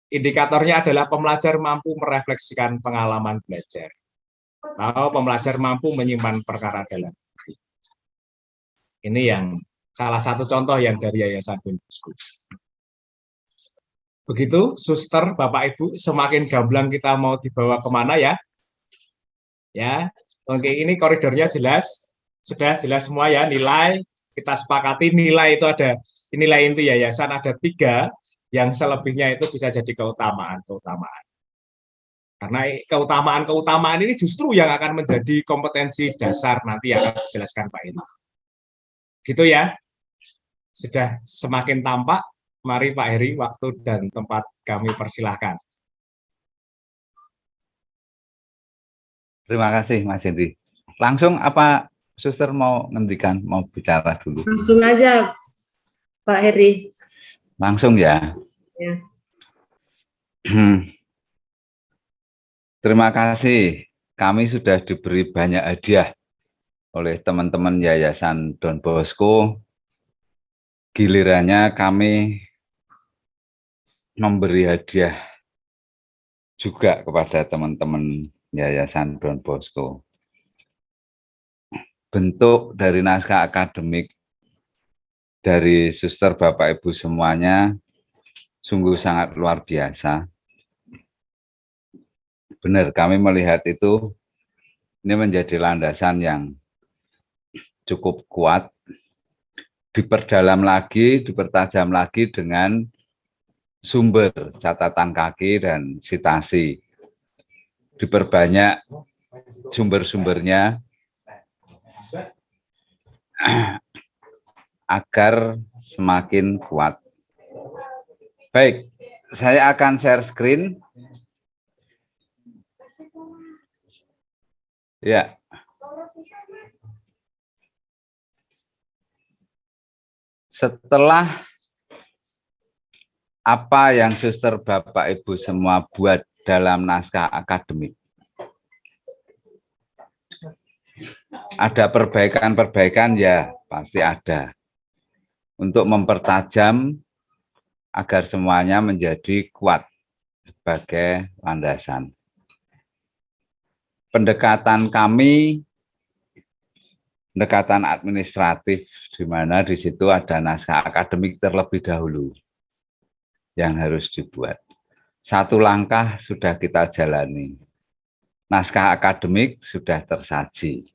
Indikatornya adalah pembelajar mampu merefleksikan pengalaman belajar. Atau pembelajar mampu menyimpan perkara dalam diri. Ini yang salah satu contoh yang dari Yayasan Don Bosco. Begitu, suster, Bapak Ibu, semakin gamblang kita mau dibawa kemana ya? Ya, oke, ini koridornya jelas, sudah jelas semua ya, nilai, kita sepakati nilai itu ada, nilai inti yayasan ada 3, yang selebihnya itu bisa jadi keutamaan. Karena keutamaan ini justru yang akan menjadi kompetensi dasar nanti yang akan dijelaskan Pak Heri. Gitu ya. Sudah semakin tampak. Mari Pak Heri, waktu dan tempat kami persilahkan. Terima kasih Mas Hendy. Langsung apa suster mau ngendikan, mau bicara dulu? Langsung aja Pak Heri. Langsung ya. Ya. Terima kasih, kami sudah diberi banyak hadiah oleh teman-teman Yayasan Don Bosco. Gilirannya kami memberi hadiah juga kepada teman-teman Yayasan Don Bosco. Bentuk dari naskah akademik dari suster Bapak Ibu semuanya sungguh sangat luar biasa. Benar, kami melihat itu ini menjadi landasan yang cukup kuat, diperdalam lagi, dipertajam lagi dengan sumber catatan kaki dan sitasi. Diperbanyak sumber-sumbernya agar semakin kuat. Baik, saya akan share screen. Ya. Setelah apa yang suster Bapak Ibu semua buat dalam naskah akademik, ada perbaikan-perbaikan ya, pasti ada. Untuk mempertajam agar semuanya menjadi kuat sebagai landasan. Pendekatan kami, pendekatan administratif, di mana di situ ada naskah akademik terlebih dahulu yang harus dibuat. Satu langkah sudah kita jalani. Naskah akademik sudah tersaji.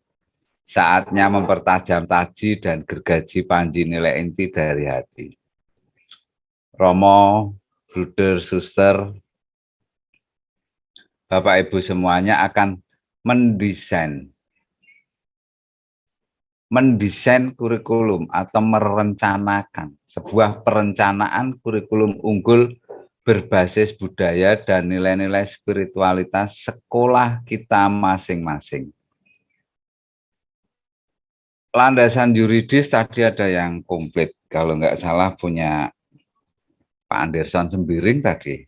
Saatnya mempertajam taji dan gergaji panji nilai inti dari hati. Romo, bruder, suster, Bapak Ibu semuanya akan mendesain kurikulum atau merencanakan sebuah perencanaan kurikulum unggul berbasis budaya dan nilai-nilai spiritualitas sekolah kita masing-masing. Landasan yuridis tadi ada yang komplit, kalau nggak salah punya Pak Anderson Sembiring tadi,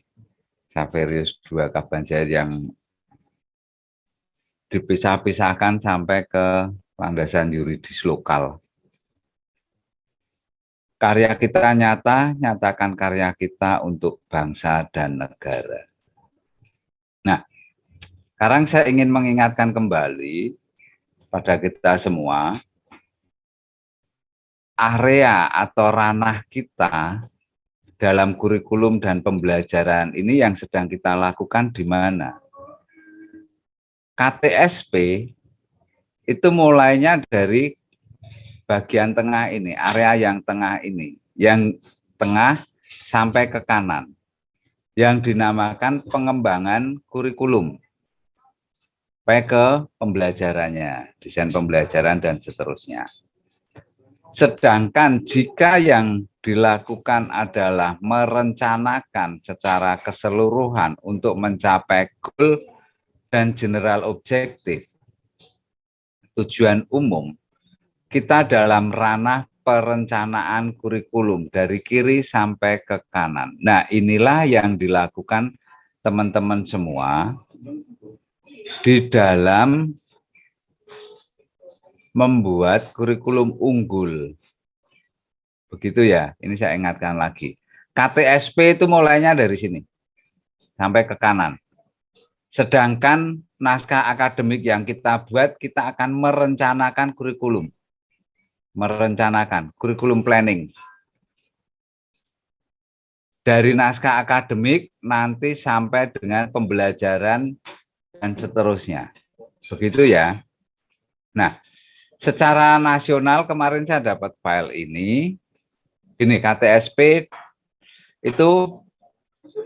Saverius II Kabanjaya yang dipisah-pisahkan sampai ke landasan yuridis lokal. Karya kita nyata, nyatakan karya kita untuk bangsa dan negara. Nah, sekarang saya ingin mengingatkan kembali pada kita semua, area atau ranah kita dalam kurikulum dan pembelajaran ini yang sedang kita lakukan di mana? KTSP itu mulainya dari bagian tengah ini, area yang tengah ini, yang tengah sampai ke kanan, yang dinamakan pengembangan kurikulum, sampai ke pembelajarannya, desain pembelajaran dan seterusnya. Sedangkan jika yang dilakukan adalah merencanakan secara keseluruhan untuk mencapai goal dan general objektif, tujuan umum, kita dalam ranah perencanaan kurikulum dari kiri sampai ke kanan. Nah, inilah yang dilakukan teman-teman semua di dalam membuat kurikulum unggul. Begitu ya, ini saya ingatkan lagi. KTSP itu mulainya dari sini sampai ke kanan. Sedangkan naskah akademik yang kita buat, kita akan merencanakan kurikulum. Merencanakan kurikulum planning. Dari naskah akademik nanti sampai dengan pembelajaran dan seterusnya. Begitu ya. Nah, secara nasional kemarin saya dapat file ini KTSP itu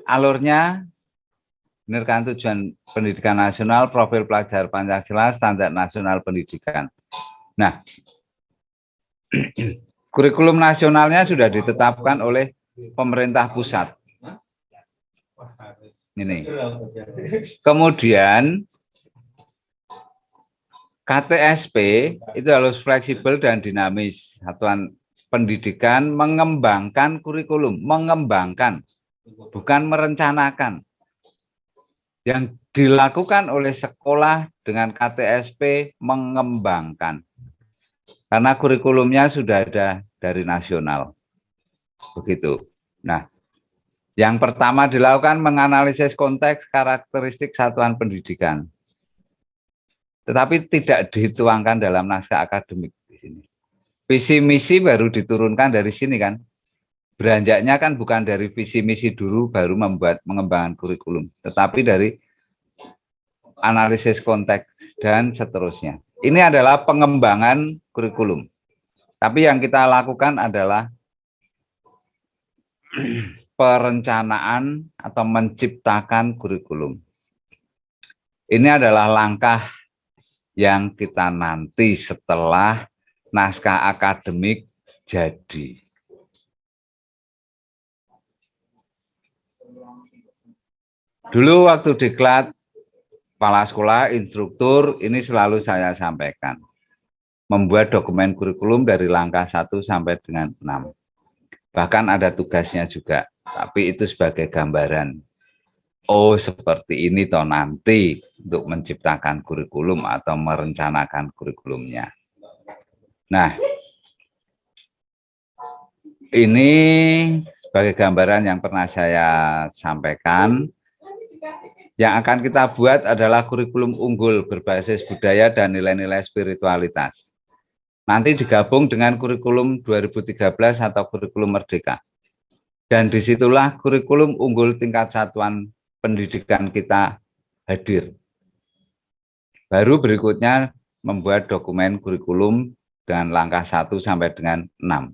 alurnya benar kan, tujuan pendidikan nasional, profil pelajar Pancasila, standar nasional pendidikan. Nah, kurikulum nasionalnya sudah ditetapkan oleh pemerintah pusat. Ini. Kemudian KTSP itu harus fleksibel dan dinamis. Satuan pendidikan mengembangkan kurikulum, mengembangkan, bukan merencanakan. Yang dilakukan oleh sekolah dengan KTSP mengembangkan. Karena kurikulumnya sudah ada dari nasional. Begitu. Nah, yang pertama dilakukan menganalisis konteks karakteristik satuan pendidikan. Tetapi tidak dituangkan dalam naskah akademik di sini. Visi misi baru diturunkan dari sini kan. Beranjaknya kan bukan dari visi misi dulu baru mengembangkan kurikulum, tetapi dari analisis konteks dan seterusnya. Ini adalah pengembangan kurikulum. Tapi yang kita lakukan adalah perencanaan atau menciptakan kurikulum. Ini adalah langkah yang kita nanti setelah naskah akademik jadi. Dulu waktu diklat kepala sekolah, instruktur, ini selalu saya sampaikan. Membuat dokumen kurikulum dari langkah 1 sampai dengan 6. Bahkan ada tugasnya juga, tapi itu sebagai gambaran. Oh, seperti ini toh nanti untuk menciptakan kurikulum atau merencanakan kurikulumnya. Nah, ini sebagai gambaran yang pernah saya sampaikan. Yang akan kita buat adalah kurikulum unggul berbasis budaya dan nilai-nilai spiritualitas. Nanti digabung dengan kurikulum 2013 atau kurikulum merdeka. Dan disitulah kurikulum unggul tingkat satuan pendidikan kita hadir. Baru berikutnya membuat dokumen kurikulum dengan langkah 1 sampai dengan 6.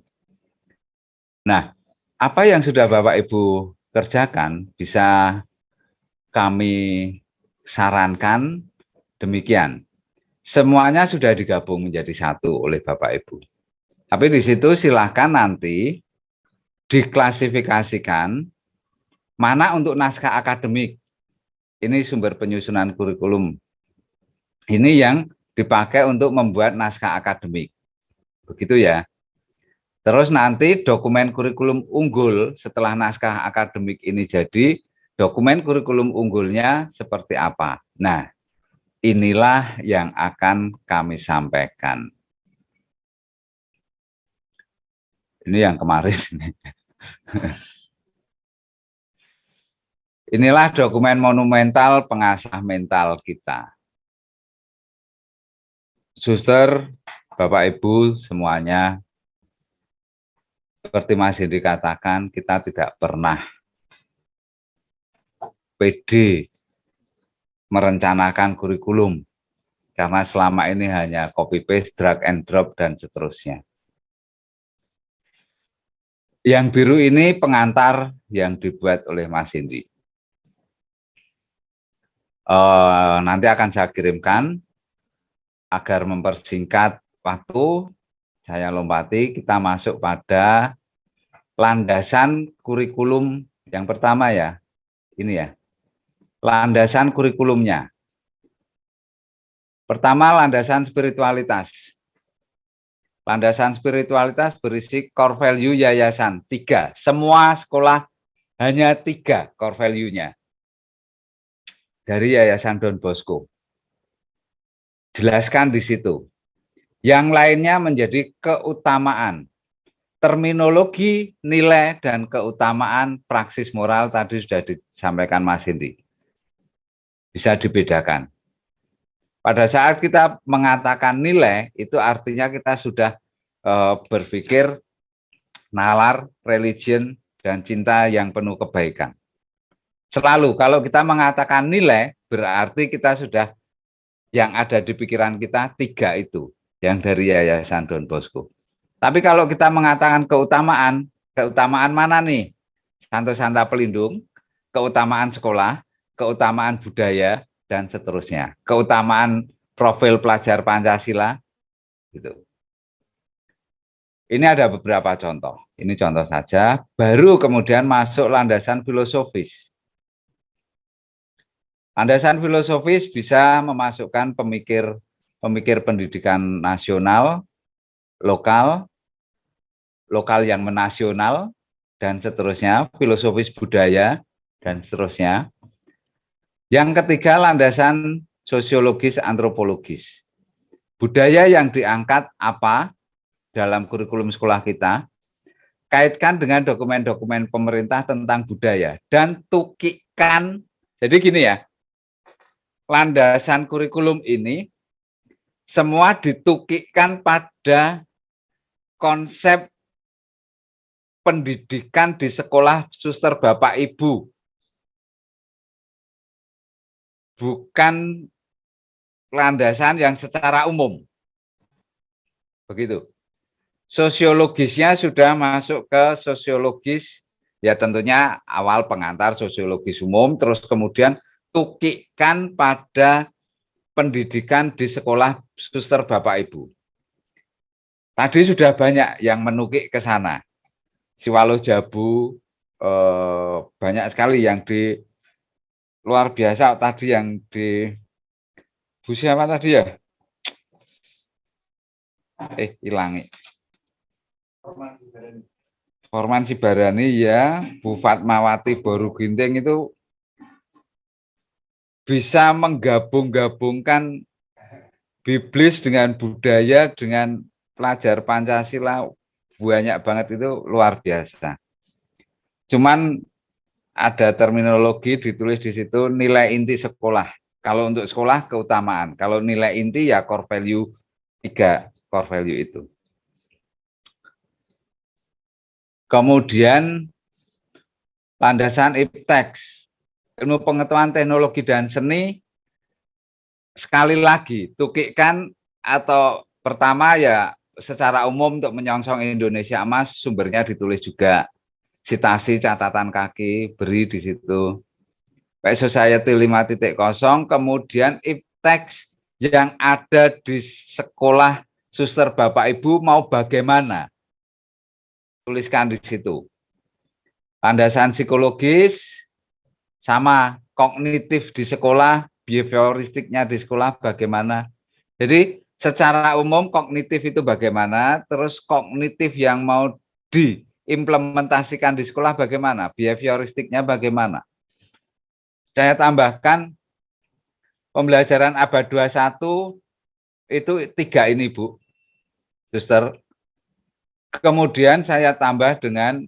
Nah, apa yang sudah Bapak Ibu kerjakan bisa kami sarankan demikian. Semuanya sudah digabung menjadi satu oleh Bapak Ibu. Tapi di situ silahkan nanti diklasifikasikan mana untuk naskah akademik. Ini sumber penyusunan kurikulum. Ini yang dipakai untuk membuat naskah akademik. Begitu ya. Terus nanti dokumen kurikulum unggul setelah naskah akademik ini jadi, dokumen kurikulum unggulnya seperti apa? Nah, inilah yang akan kami sampaikan. Ini yang kemarin. Inilah dokumen monumental pengasah mental kita. Suster, Bapak Ibu semuanya, seperti masih dikatakan, kita tidak pernah PD merencanakan kurikulum. karena selama ini hanya copy paste, drag and drop, dan seterusnya. Yang biru ini pengantar yang dibuat oleh Mas Indi. Nanti akan saya kirimkan agar mempersingkat waktu. Saya lompati, kita masuk pada landasan kurikulum yang pertama ya. Ini ya, landasan kurikulumnya. Pertama, landasan spiritualitas. Landasan spiritualitas berisi core value yayasan, 3. Semua sekolah hanya 3 core value-nya. Dari Yayasan Don Bosco. Jelaskan di situ. Yang lainnya menjadi keutamaan. Terminologi, nilai, dan keutamaan praksis moral tadi sudah disampaikan Mas Indi. Bisa dibedakan. Pada saat kita mengatakan nilai, itu artinya kita sudah berpikir nalar, religion, dan cinta yang penuh kebaikan. Selalu kalau kita mengatakan nilai, berarti kita sudah yang ada di pikiran kita 3 itu, yang dari Yayasan Don Bosco. Tapi kalau kita mengatakan keutamaan, keutamaan mana nih? Santo-Santa Pelindung, keutamaan sekolah, keutamaan budaya, dan seterusnya. Keutamaan profil pelajar Pancasila, gitu. Ini ada beberapa contoh. Ini contoh saja. Baru kemudian masuk landasan filosofis. Landasan filosofis bisa memasukkan pemikir pendidikan nasional, lokal yang menasional, dan seterusnya, filosofis budaya, dan seterusnya. Yang ketiga, landasan sosiologis antropologis. Budaya yang diangkat apa dalam kurikulum sekolah kita, kaitkan dengan dokumen-dokumen pemerintah tentang budaya, dan tukikan. Jadi gini ya, landasan kurikulum ini semua ditukikkan pada konsep pendidikan di sekolah suster Bapak Ibu. Bukan landasan yang secara umum. Begitu. Sosiologisnya sudah masuk ke sosiologis, ya tentunya awal pengantar sosiologis umum, terus kemudian tukikan pada pendidikan di sekolah suster Bapak Ibu. Tadi sudah banyak yang menukik ke sana. Siwalo Jabu, banyak sekali yang di luar biasa tadi yang di Bu siapa tadi ya? Hilangi. Forman Sibarani ya, Bu Fatmawati Boru Ginting itu bisa menggabung-gabungkan Biblis dengan budaya, dengan pelajar Pancasila, banyak banget, itu luar biasa. Cuman ada terminologi ditulis di situ, nilai inti sekolah. Kalau untuk sekolah keutamaan, kalau nilai inti ya core value, 3 core value itu. Kemudian landasan IPTEX, ilmu pengetahuan teknologi dan seni, sekali lagi tukikkan atau pertama ya secara umum untuk menyongsong Indonesia Emas, sumbernya ditulis juga. Citasi catatan kaki beri di situ. Pak Society 5.0, kemudian IPTEX yang ada di sekolah suster Bapak Ibu mau bagaimana? Tuliskan di situ. Landasan psikologis sama kognitif di sekolah, behavioristiknya di sekolah bagaimana? Jadi secara umum kognitif itu bagaimana, terus kognitif yang mau diimplementasikan di sekolah bagaimana, behavioristiknya bagaimana. Saya tambahkan pembelajaran abad 21 itu 3 ini Bu, Suster. Kemudian saya tambah dengan,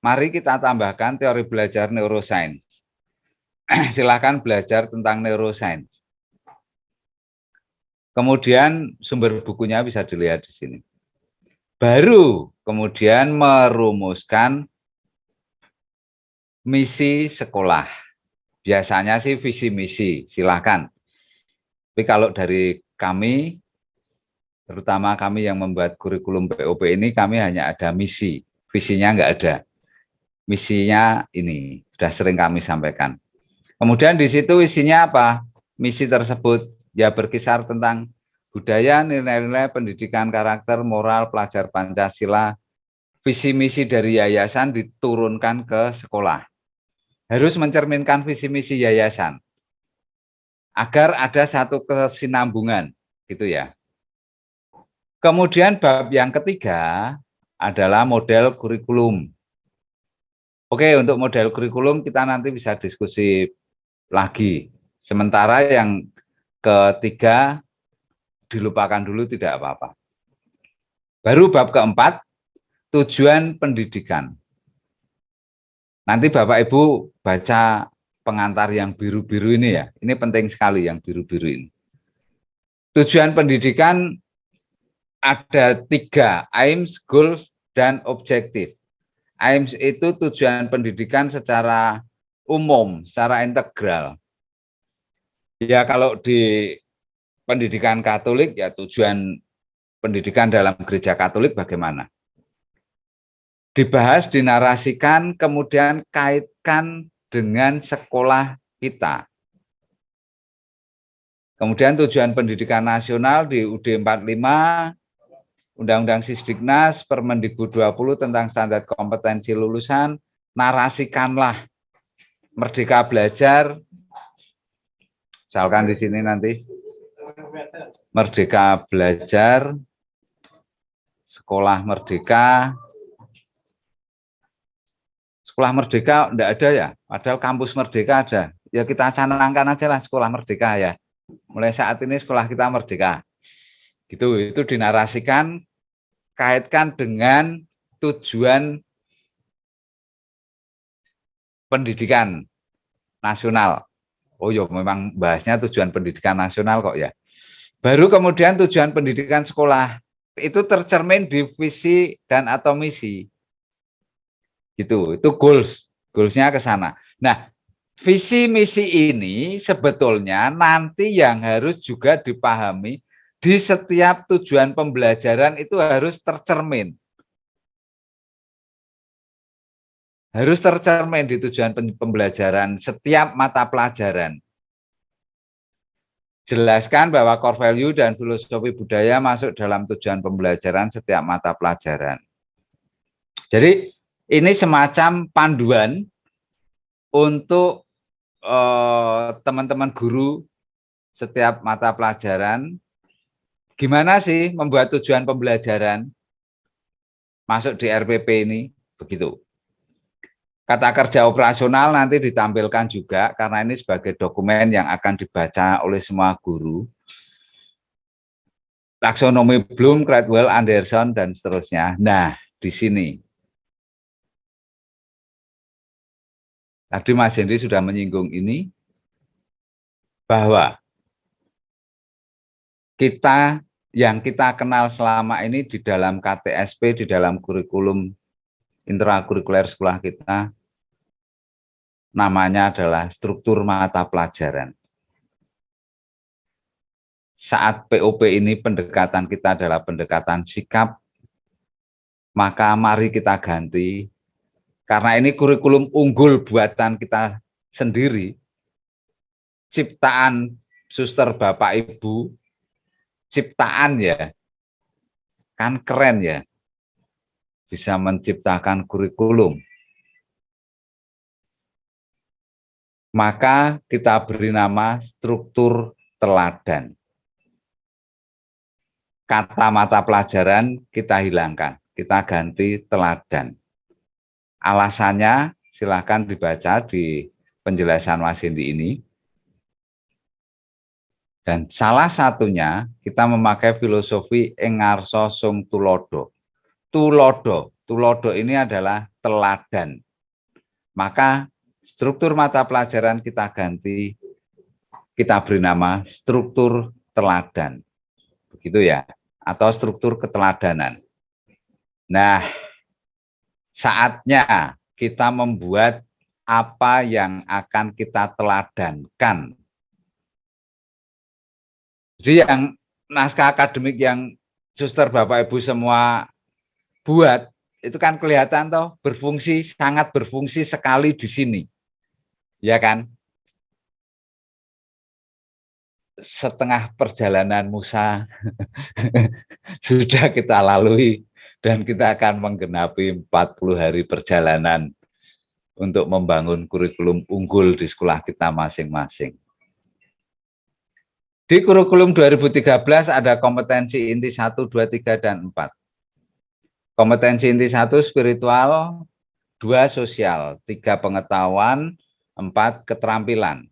mari kita tambahkan teori belajar neuroscience. Silakan belajar tentang neuroscience. Kemudian sumber bukunya bisa dilihat di sini. Baru kemudian merumuskan misi sekolah. Biasanya sih visi misi, silakan. Tapi kalau dari kami, terutama kami yang membuat kurikulum POP ini, kami hanya ada misi, visinya nggak ada. Misinya ini sudah sering kami sampaikan. Kemudian di situ isinya apa? Misi tersebut ya berkisar tentang budaya, nilai-nilai, pendidikan, karakter, moral, pelajar Pancasila. Visi misi dari yayasan diturunkan ke sekolah. Harus mencerminkan visi misi yayasan agar ada satu kesinambungan, gitu ya. Kemudian bab yang ketiga adalah model kurikulum. Oke, untuk model kurikulum kita nanti bisa diskusi lagi. Sementara yang ketiga dilupakan dulu, tidak apa-apa. Baru bab keempat, tujuan pendidikan. Nanti Bapak Ibu baca pengantar yang biru-biru ini ya. Ini penting sekali yang biru-biru ini. Tujuan pendidikan ada 3, aims, goals, dan objektif. Aims itu tujuan pendidikan secara umum, secara integral. Ya kalau di pendidikan Katolik ya tujuan pendidikan dalam gereja Katolik bagaimana? Dibahas, dinarasikan, kemudian kaitkan dengan sekolah kita. Kemudian tujuan pendidikan nasional di UUD 45, Undang-Undang Sisdiknas, Permendikbud 20 tentang standar kompetensi lulusan, narasikanlah Merdeka Belajar, misalkan di sini nanti, Merdeka Belajar, Sekolah Merdeka, Sekolah Merdeka enggak ada ya, padahal kampus Merdeka ada. Ya kita canangkan aja lah Sekolah Merdeka ya. Mulai saat ini sekolah kita merdeka. Gitu, itu dinarasikan, kaitkan dengan tujuan pendidikan nasional. Oh ya, memang bahasnya tujuan pendidikan nasional kok ya. Baru kemudian tujuan pendidikan sekolah itu tercermin di visi dan atau misi. Gitu, itu goals-nya ke sana. Nah, visi misi ini sebetulnya nanti yang harus juga dipahami di setiap tujuan pembelajaran itu harus tercermin. Harus tercermin di tujuan pembelajaran setiap mata pelajaran. Jelaskan bahwa core value dan filosofi budaya masuk dalam tujuan pembelajaran setiap mata pelajaran. Jadi ini semacam panduan untuk teman-teman guru setiap mata pelajaran, gimana sih membuat tujuan pembelajaran masuk di RPP ini, begitu. Kata kerja operasional nanti ditampilkan juga, karena ini sebagai dokumen yang akan dibaca oleh semua guru. Taksonomi Bloom, Cradwell, Anderson, dan seterusnya. Nah, di sini. Tadi Mas Henry sudah menyinggung ini, bahwa yang kita kenal selama ini di dalam KTSP, di dalam kurikulum intrakurikuler sekolah kita, namanya adalah struktur mata pelajaran. Saat POP ini pendekatan kita adalah pendekatan sikap, maka mari kita ganti. Karena ini kurikulum unggul buatan kita sendiri, ciptaan suster Bapak Ibu, ciptaan ya, kan keren ya, bisa menciptakan kurikulum. Maka kita beri nama struktur teladan. Kata mata pelajaran kita hilangkan, kita ganti teladan. Alasannya silakan dibaca di penjelasan Mas Hendy ini. Dan salah satunya kita memakai filosofi engarso sung tulodo. Tulodo ini adalah teladan. Maka struktur mata pelajaran kita ganti, kita beri nama struktur teladan. Begitu ya, atau struktur keteladanan. Nah, saatnya kita membuat apa yang akan kita teladankan. Jadi yang naskah akademik yang suster Bapak Ibu semua buat, itu kan kelihatan toh berfungsi, sangat berfungsi sekali di sini. Ya kan? Setengah perjalanan Musa sudah kita lalui dan kita akan menggenapi 40 hari perjalanan untuk membangun kurikulum unggul di sekolah kita masing-masing. Di kurikulum 2013 ada kompetensi inti 1, 2, 3, dan 4. Kompetensi inti 1 spiritual, 2 sosial, 3 pengetahuan, 4 keterampilan.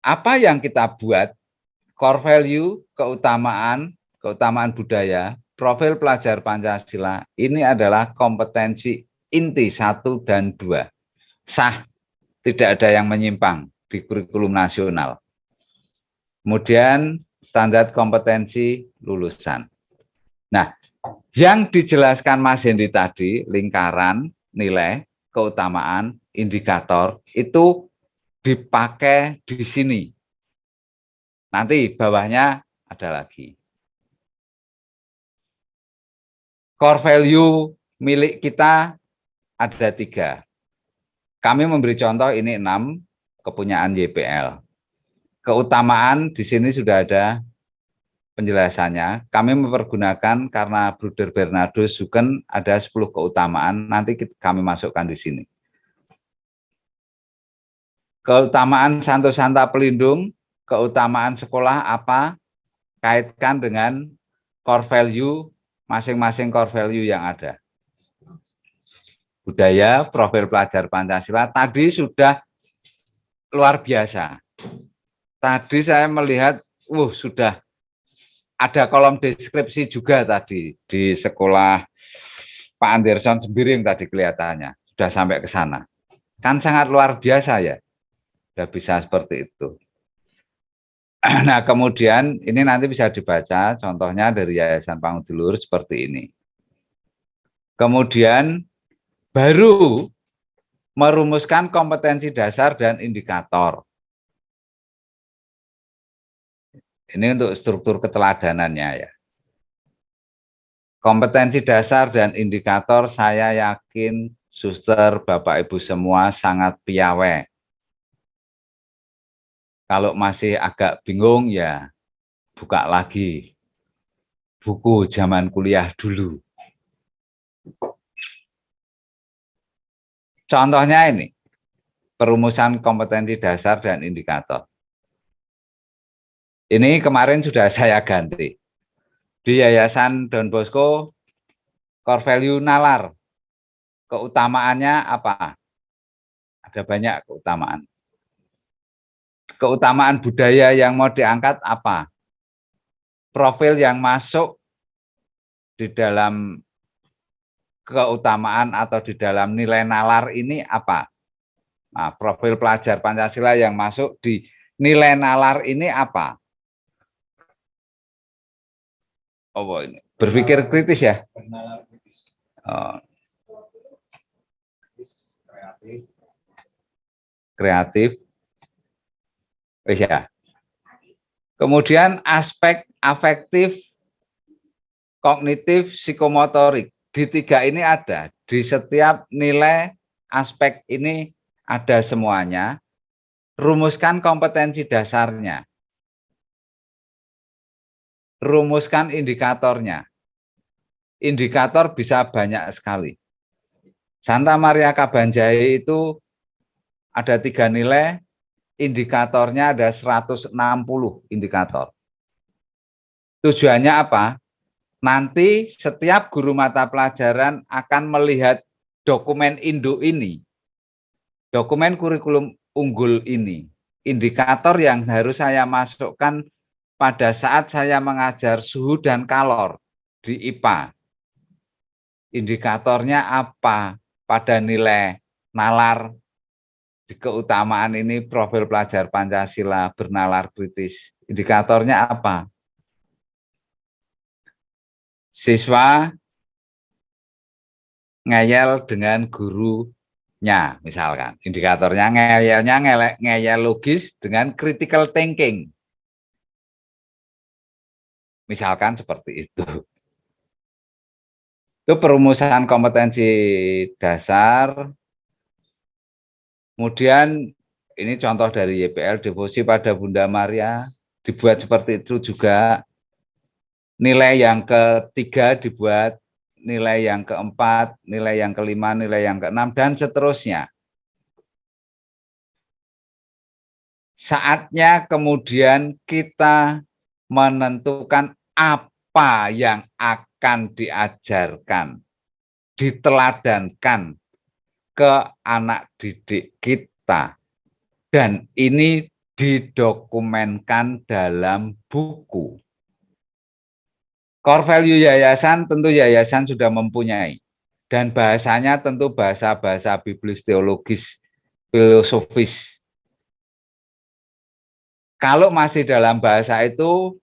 Apa yang kita buat, core value, keutamaan budaya, profil pelajar Pancasila, ini adalah kompetensi inti 1 dan 2. Sah, tidak ada yang menyimpang di kurikulum nasional. Kemudian standar kompetensi lulusan. Nah, yang dijelaskan Mas Hendy tadi, lingkaran, nilai, keutamaan, indikator, itu dipakai di sini. Nanti bawahnya ada lagi. Core value milik kita ada 3. Kami memberi contoh ini 6, kepunyaan YPL. Keutamaan di sini sudah ada penjelasannya. Kami mempergunakan karena Bruder Bernardus Suken ada 10 keutamaan, nanti kami masukkan di sini. Keutamaan Santo Santa Pelindung, keutamaan sekolah apa, kaitkan dengan core value, masing-masing core value yang ada. Budaya, profil pelajar Pancasila, tadi sudah luar biasa. Tadi saya melihat, sudah ada kolom deskripsi juga tadi di sekolah Pak Anderson Sembiring tadi kelihatannya, sudah sampai ke sana. Kan sangat luar biasa ya. Sudah bisa seperti itu. Nah, kemudian ini nanti bisa dibaca contohnya dari Yayasan Pangudulur seperti ini. Kemudian baru merumuskan kompetensi dasar dan indikator. Ini untuk struktur keteladanannya ya. Kompetensi dasar dan indikator saya yakin suster, Bapak Ibu semua sangat piawai. Kalau masih agak bingung ya buka lagi buku zaman kuliah dulu. Contohnya ini, perumusan kompetensi dasar dan indikator. Ini kemarin sudah saya ganti. Di Yayasan Don Bosco, core value nalar. Keutamaannya apa? Ada banyak keutamaan. Keutamaan budaya yang mau diangkat apa? Profil yang masuk di dalam keutamaan atau di dalam nilai nalar ini apa? Nah, profil pelajar Pancasila yang masuk di nilai nalar ini apa? Oh, ini berpikir kritis ya. Oh. Kreatif. Ya. Kemudian aspek afektif, kognitif, psikomotorik. Di 3 ini ada. Di setiap nilai aspek ini ada semuanya. Rumuskan kompetensi dasarnya. Rumuskan indikatornya. Indikator bisa banyak sekali. Santa Maria Kabanjai itu ada 3 nilai. Indikatornya ada 160 indikator. Tujuannya apa? Nanti setiap guru mata pelajaran akan melihat dokumen induk ini, dokumen kurikulum unggul ini, indikator yang harus saya masukkan pada saat saya mengajar suhu dan kalor di IPA. Indikatornya apa pada nilai nalar. Di keutamaan ini profil pelajar Pancasila bernalar kritis. Indikatornya apa? Siswa ngeyel dengan gurunya, misalkan. Indikatornya ngeyelnya ngeyel logis dengan critical thinking. Misalkan seperti itu. Itu perumusan kompetensi dasar. Kemudian ini contoh dari YPL, devosi pada Bunda Maria, dibuat seperti itu juga. Nilai yang ketiga dibuat, nilai yang keempat, nilai yang kelima, nilai yang keenam, dan seterusnya. Saatnya kemudian kita menentukan apa yang akan diajarkan, diteladankan ke anak didik kita. Dan ini didokumenkan dalam buku. Core value yayasan tentu yayasan sudah mempunyai. Dan bahasanya tentu bahasa-bahasa biblis teologis, filosofis. Kalau masih dalam bahasa itu,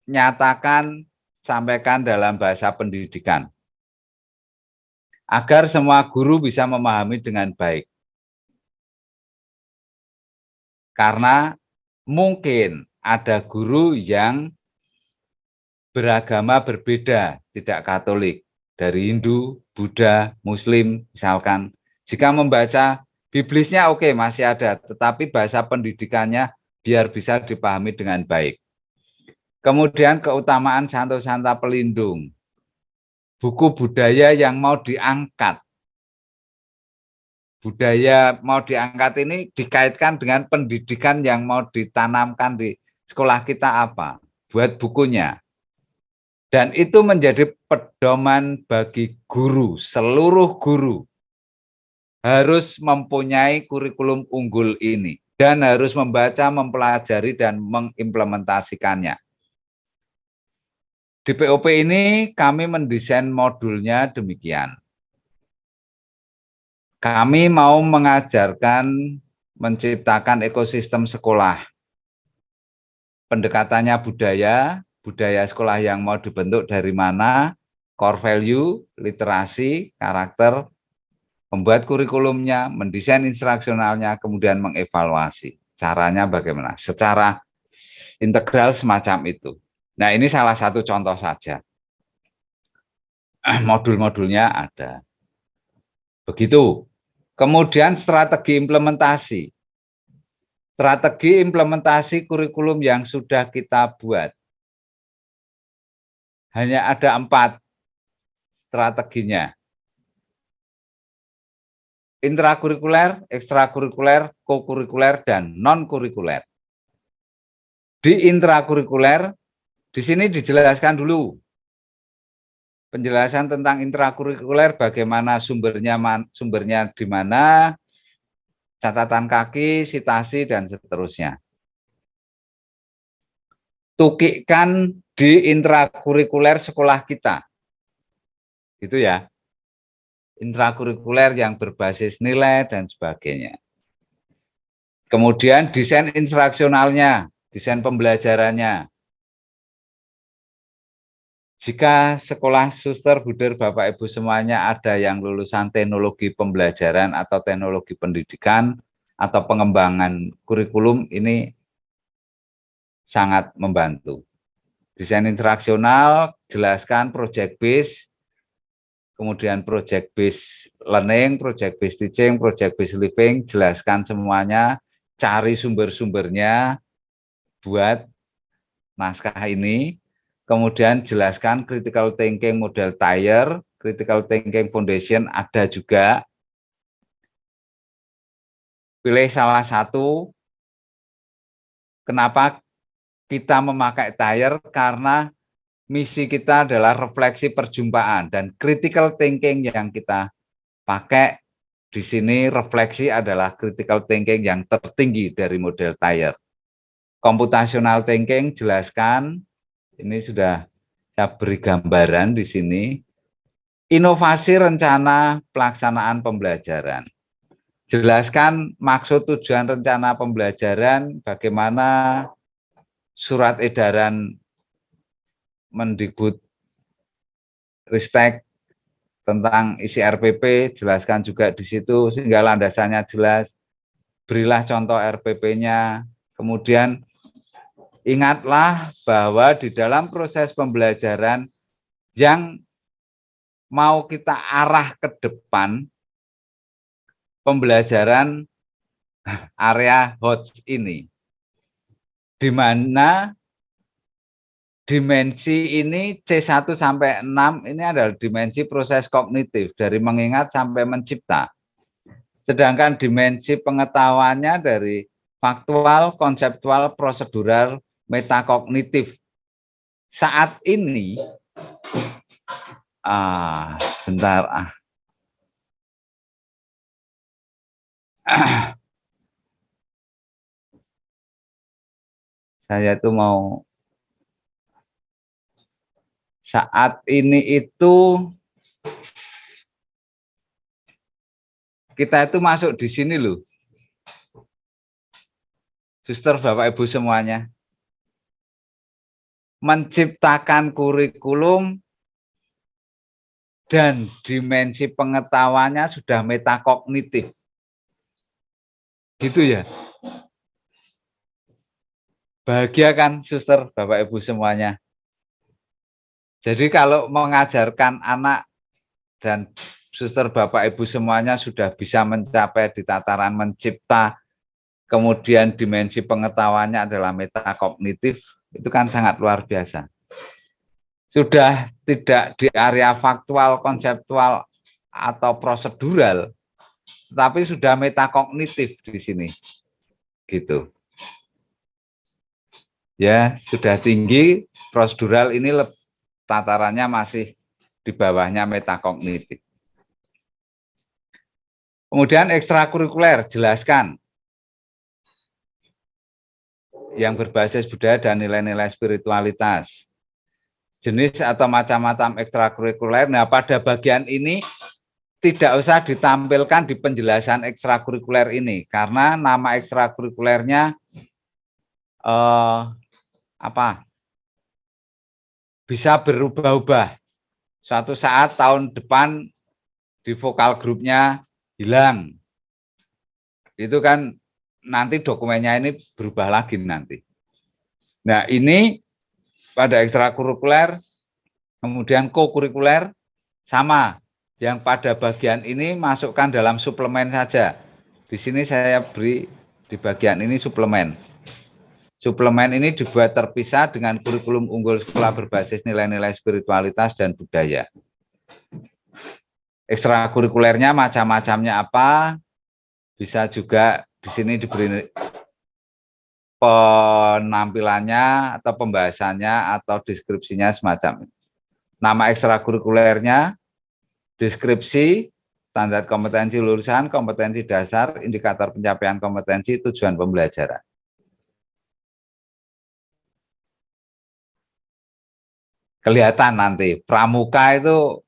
nyatakan, sampaikan dalam bahasa pendidikan. Agar semua guru bisa memahami dengan baik. Karena mungkin ada guru yang beragama berbeda, tidak Katolik, dari Hindu, Buddha, Muslim, misalkan. Jika membaca biblisnya oke, masih ada, tetapi bahasa pendidikannya biar bisa dipahami dengan baik. Kemudian keutamaan Santo Santa Pelindung, buku budaya yang mau diangkat. Budaya mau diangkat ini dikaitkan dengan pendidikan yang mau ditanamkan di sekolah kita apa, buat bukunya. Dan itu menjadi pedoman bagi guru, seluruh guru harus mempunyai kurikulum unggul ini dan harus membaca, mempelajari, dan mengimplementasikannya. Di POP ini kami mendesain modulnya demikian. Kami mau mengajarkan, menciptakan ekosistem sekolah. Pendekatannya budaya, budaya sekolah yang mau dibentuk dari mana, core value, literasi, karakter, membuat kurikulumnya, mendesain instruksionalnya, kemudian mengevaluasi. Caranya bagaimana? Secara integral semacam itu. Nah, ini salah satu contoh saja. Modul-modulnya ada. Begitu. Kemudian strategi implementasi. Strategi implementasi kurikulum yang sudah kita buat. Hanya ada 4 strateginya. Intrakurikuler, ekstrakurikuler, kokurikuler, dan non-kurikuler. Di intrakurikuler, di sini dijelaskan dulu. Penjelasan tentang intrakurikuler, bagaimana sumbernya di mana, catatan kaki, citasi, dan seterusnya. Tukikkan di intrakurikuler sekolah kita. Gitu ya. Intrakurikuler yang berbasis nilai dan sebagainya. Kemudian desain instruksionalnya, desain pembelajarannya. Jika sekolah suster, buder, Bapak Ibu semuanya ada yang lulusan teknologi pembelajaran atau teknologi pendidikan atau pengembangan kurikulum, ini sangat membantu. Desain instruksional, jelaskan project base, kemudian project base learning, project base teaching, project base living, jelaskan semuanya, cari sumber-sumbernya buat naskah ini. Kemudian jelaskan critical thinking model Thayer, critical thinking foundation ada juga. Pilih salah satu. Kenapa kita memakai Thayer? Karena misi kita adalah refleksi perjumpaan, dan critical thinking yang kita pakai di sini, refleksi adalah critical thinking yang tertinggi dari model Thayer. Computational thinking, jelaskan. Ini sudah saya beri gambaran di sini. Inovasi rencana pelaksanaan pembelajaran. Jelaskan maksud tujuan rencana pembelajaran, bagaimana surat edaran Mendikbud Ristek tentang isi RPP, jelaskan juga di situ sehingga landasannya jelas. Berilah contoh RPP-nya. Kemudian ingatlah bahwa di dalam proses pembelajaran yang mau kita arah ke depan, pembelajaran area HOTS ini, di mana dimensi ini C1 sampai 6 ini adalah dimensi proses kognitif dari mengingat sampai mencipta. Sedangkan dimensi pengetahuannya dari faktual, konseptual, prosedural, metakognitif. Saat ini, bentar. Saya tuh mau saat ini itu kita itu masuk di sini loh. Suster, Bapak, Ibu semuanya. Menciptakan kurikulum dan dimensi pengetahuannya sudah metakognitif. Gitu ya. Bahagia kan, Suster, Bapak, Ibu semuanya. Jadi kalau mengajarkan anak dan Suster, Bapak, Ibu semuanya sudah bisa mencapai di tataran mencipta, kemudian dimensi pengetahuannya adalah metakognitif, itu kan sangat luar biasa. Sudah tidak di area faktual, konseptual, atau prosedural, tapi sudah metakognitif di sini. Gitu. Ya, sudah tinggi, prosedural ini tatarannya masih di bawahnya metakognitif. Kemudian ekstrakurikuler, jelaskan. Yang berbasis budaya dan nilai-nilai spiritualitas. Jenis atau macam-macam ekstrakurikuler. Nah, pada bagian ini tidak usah ditampilkan di penjelasan ekstrakurikuler ini. Karena nama ekstrakurikulernya bisa berubah-ubah. Suatu saat tahun depan di vokal grupnya hilang. Itu kan nanti dokumennya ini berubah lagi nanti. Nah, ini pada ekstrakurikuler, kemudian kokurikuler sama. Yang pada bagian ini masukkan dalam suplemen saja. Di sini saya beri di bagian ini suplemen. Suplemen ini dibuat terpisah dengan kurikulum unggul sekolah berbasis nilai-nilai spiritualitas dan budaya. Ekstrakurikulernya macam-macamnya apa? Bisa juga di sini diberi penampilannya atau pembahasannya atau deskripsinya semacam ini. Nama ekstrakurikulernya, deskripsi, standar kompetensi lulusan, kompetensi dasar, indikator pencapaian kompetensi, tujuan pembelajaran. Kelihatan nanti, pramuka itu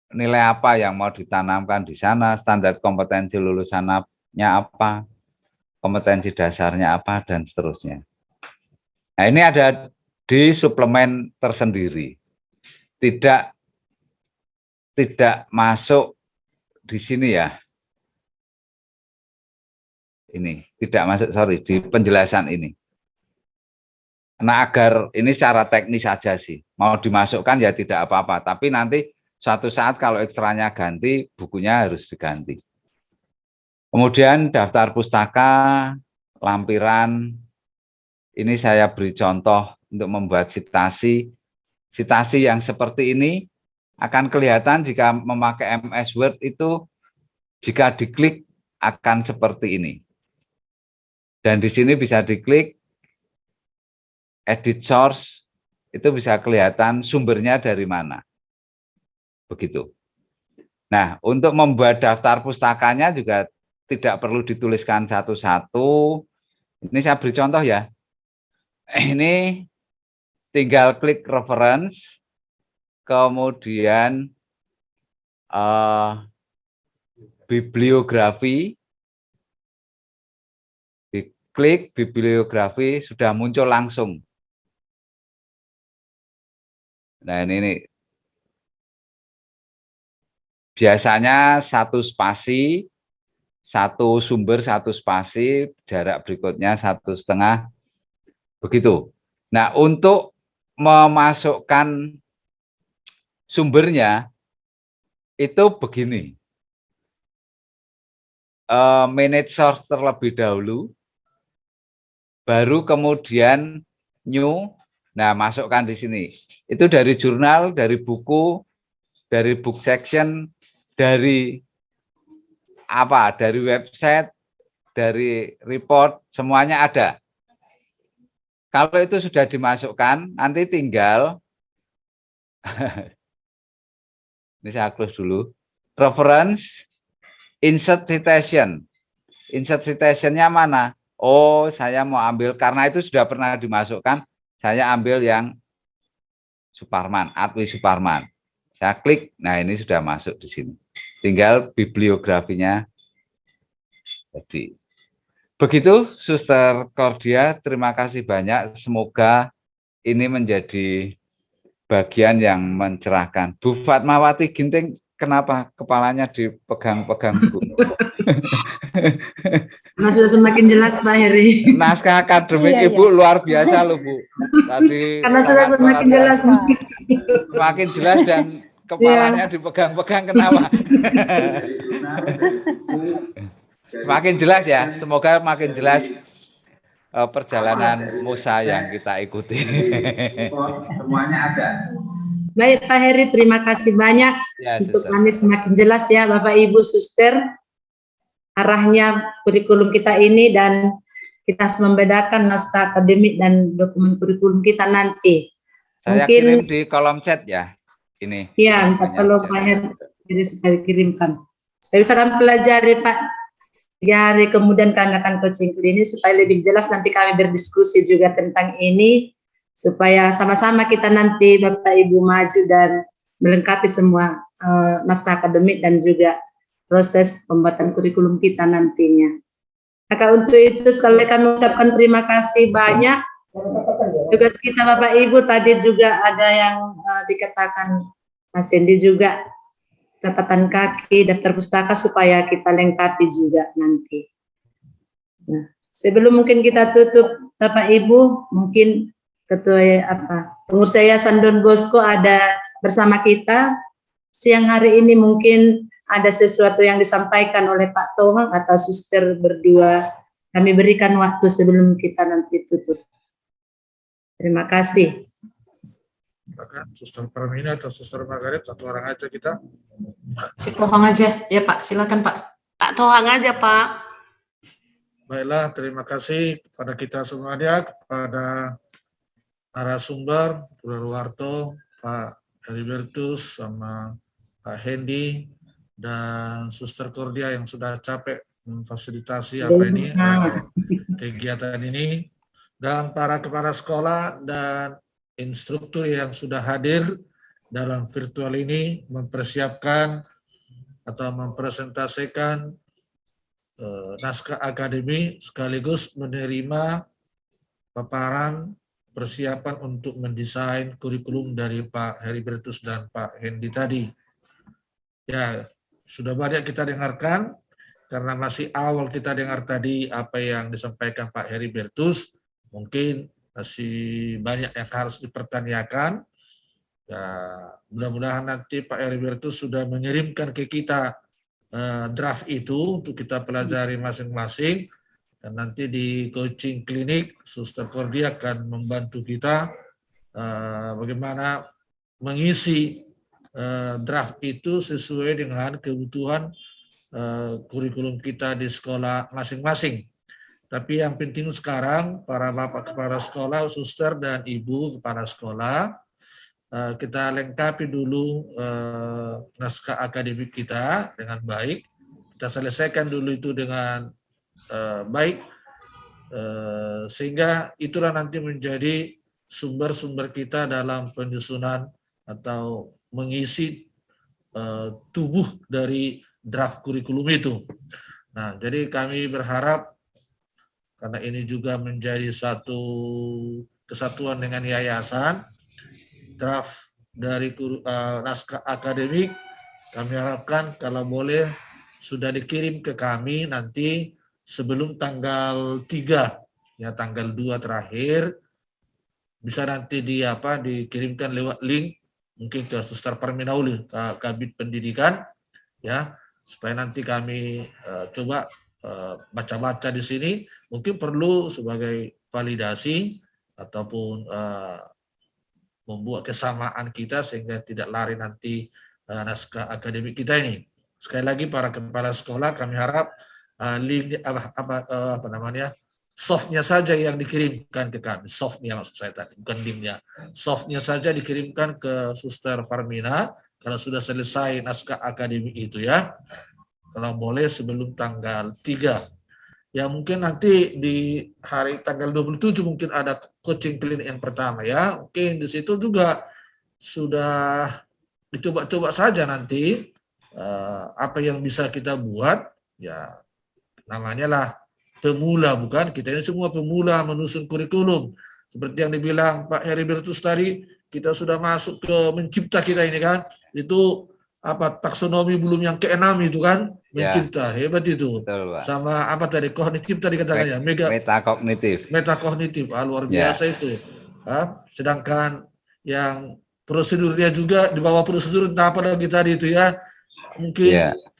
nilai apa yang mau ditanamkan di sana, standar kompetensi lulusannya apa, kompetensi dasarnya apa, dan seterusnya. Nah, ini ada di suplemen tersendiri. Tidak masuk di sini ya. Ini, tidak masuk, sorry, di penjelasan ini. Nah, agar ini secara teknis saja sih. Mau dimasukkan ya tidak apa-apa, tapi nanti suatu saat kalau ekstranya ganti, bukunya harus diganti. Kemudian daftar pustaka, lampiran, ini saya beri contoh untuk membuat citasi. Citasi yang seperti ini akan kelihatan jika memakai MS Word itu, jika diklik akan seperti ini. Dan di sini bisa diklik, edit source, itu bisa kelihatan sumbernya dari mana. Begitu. Nah, untuk membuat daftar pustakanya juga tidak perlu dituliskan satu-satu. Ini saya beri contoh ya. Ini tinggal klik reference, kemudian bibliografi, diklik bibliografi, sudah muncul langsung. Nah, ini biasanya satu spasi, satu sumber, satu spasi, jarak berikutnya 1,5, begitu. Nah, untuk memasukkan sumbernya itu begini. Manage source terlebih dahulu, baru kemudian new. Nah, masukkan di sini. Itu dari jurnal, dari buku, dari book section, dari apa? Dari website, dari report, semuanya ada. Kalau itu sudah dimasukkan, nanti tinggal ini saya close dulu. Reference, insert citation. Insert citation-nya mana? Oh, saya mau ambil, karena itu sudah pernah dimasukkan, saya ambil yang Suparman, Adwi Suparman. Saya klik, nah ini sudah masuk di sini. Tinggal bibliografinya. Jadi, begitu, Suster Cordia, terima kasih banyak. Semoga ini menjadi bagian yang mencerahkan. Bu Fatmawati Ginting, kenapa kepalanya dipegang-pegang, Bu? Karena sudah semakin jelas Pak Heri. Naskah akademik Ibu luar biasa loh, Bu. Tadi Karena sudah semakin jelas. semakin jelas dan kepalanya dipegang-pegang, kenapa? Makin jelas ya, semoga makin jelas perjalanan Musa yang kita ikuti. Semuanya ada. Baik Pak Heri, terima kasih banyak Ya, untuk Suster. kami semakin jelas ya Bapak Ibu Suster arahnya kurikulum kita ini, dan kita harus membedakan naskah akademik dan dokumen kurikulum kita nanti. Saya Mungkin kirim di kolom chat ya, ini. ya, minta tolong Pak Heri sekali kirimkan. Supaya bisa kami pelajari Pak. 3 hari kemudian kami akan coaching klinis supaya lebih jelas, nanti kami berdiskusi juga tentang ini supaya sama-sama kita nanti Bapak Ibu maju dan melengkapi semua naskah akademik dan juga proses pembuatan kurikulum kita nantinya. Maka untuk itu sekali lagi kami ucapkan terima kasih banyak. Tugas kita Bapak Ibu tadi juga ada yang dikatakan Mas Hendy juga, catatan kaki, daftar pustaka supaya kita lengkapi juga nanti. Nah, sebelum mungkin kita tutup Bapak Ibu, mungkin Ketua Pengurus Yayasan Don Bosco ada bersama kita. Siang hari ini mungkin ada sesuatu yang disampaikan oleh Pak Tohang atau Suster berdua. Kami berikan waktu sebelum kita nanti tutup. Terima kasih. Silakan Suster Permina atau Suster Margaret, satu orang aja kita. Si Tohang aja. Ya Pak, silakan Pak. Pak Tohang aja, Pak. Baiklah, terima kasih kepada kita semuanya, kepada narasumber, Bu Ruwarto, Pak Heribertus, sama Pak Hendy, dan Suster Cordia yang sudah capek memfasilitasi kegiatan ini, dan para kepala sekolah dan instruktur yang sudah hadir dalam virtual ini mempersiapkan atau mempresentasikan naskah akademik sekaligus menerima paparan persiapan untuk mendesain kurikulum dari Pak Heribertus dan Pak Hendy tadi. Ya, sudah banyak kita dengarkan karena masih awal kita dengar tadi apa yang disampaikan Pak Heribertus, mungkin masih banyak yang harus dipertanyakan. Ya, mudah-mudahan nanti Pak Heribertus sudah mengirimkan ke kita draft itu untuk kita pelajari masing-masing, dan nanti di coaching klinik Suster Cordia akan membantu kita bagaimana mengisi draft itu sesuai dengan kebutuhan kurikulum kita di sekolah masing-masing. Tapi yang penting sekarang para bapak kepala sekolah, suster dan ibu kepala sekolah, kita lengkapi dulu naskah akademik kita dengan baik. Kita selesaikan dulu itu dengan baik, sehingga itulah nanti menjadi sumber-sumber kita dalam penyusunan atau mengisi tubuh dari draft kurikulum itu. Nah, jadi kami berharap, karena ini juga menjadi satu kesatuan dengan yayasan, draft dari naskah akademik kami harapkan kalau boleh sudah dikirim ke kami nanti sebelum tanggal 3, ya tanggal 2 terakhir, bisa nanti dikirimkan lewat link mungkin ke Suster Perminauli, ke Kabid Pendidikan, ya, supaya nanti kami coba baca-baca di sini, mungkin perlu sebagai validasi ataupun membuat kesamaan kita sehingga tidak lari nanti naskah akademik kita ini. Sekali lagi para kepala sekolah, kami harap link softnya saja yang dikirimkan ke kami, softnya maksud saya tadi, bukan linknya, softnya saja dikirimkan ke Suster Parmina kalau sudah selesai naskah akademik itu ya, kalau boleh sebelum tanggal 3. Ya mungkin nanti di hari tanggal 27 mungkin ada coaching klinik yang pertama ya, mungkin di situ juga sudah dicoba-coba saja nanti apa yang bisa kita buat, ya namanya lah pemula, bukan? Kita ini semua pemula menyusun kurikulum. Seperti yang dibilang Pak Heribertus tadi, kita sudah masuk ke mencipta kita ini kan. Itu taksonomi belum yang ke-6 itu kan, mencipta. Ya. Hebat itu. Betul, Pak. Sama apa tadi, kognitif tadi katakannya, metakognitif. Metakognitif, luar biasa itu. Sedangkan yang prosedurnya juga di bawah prosedur apa lagi tadi itu ya. Mungkin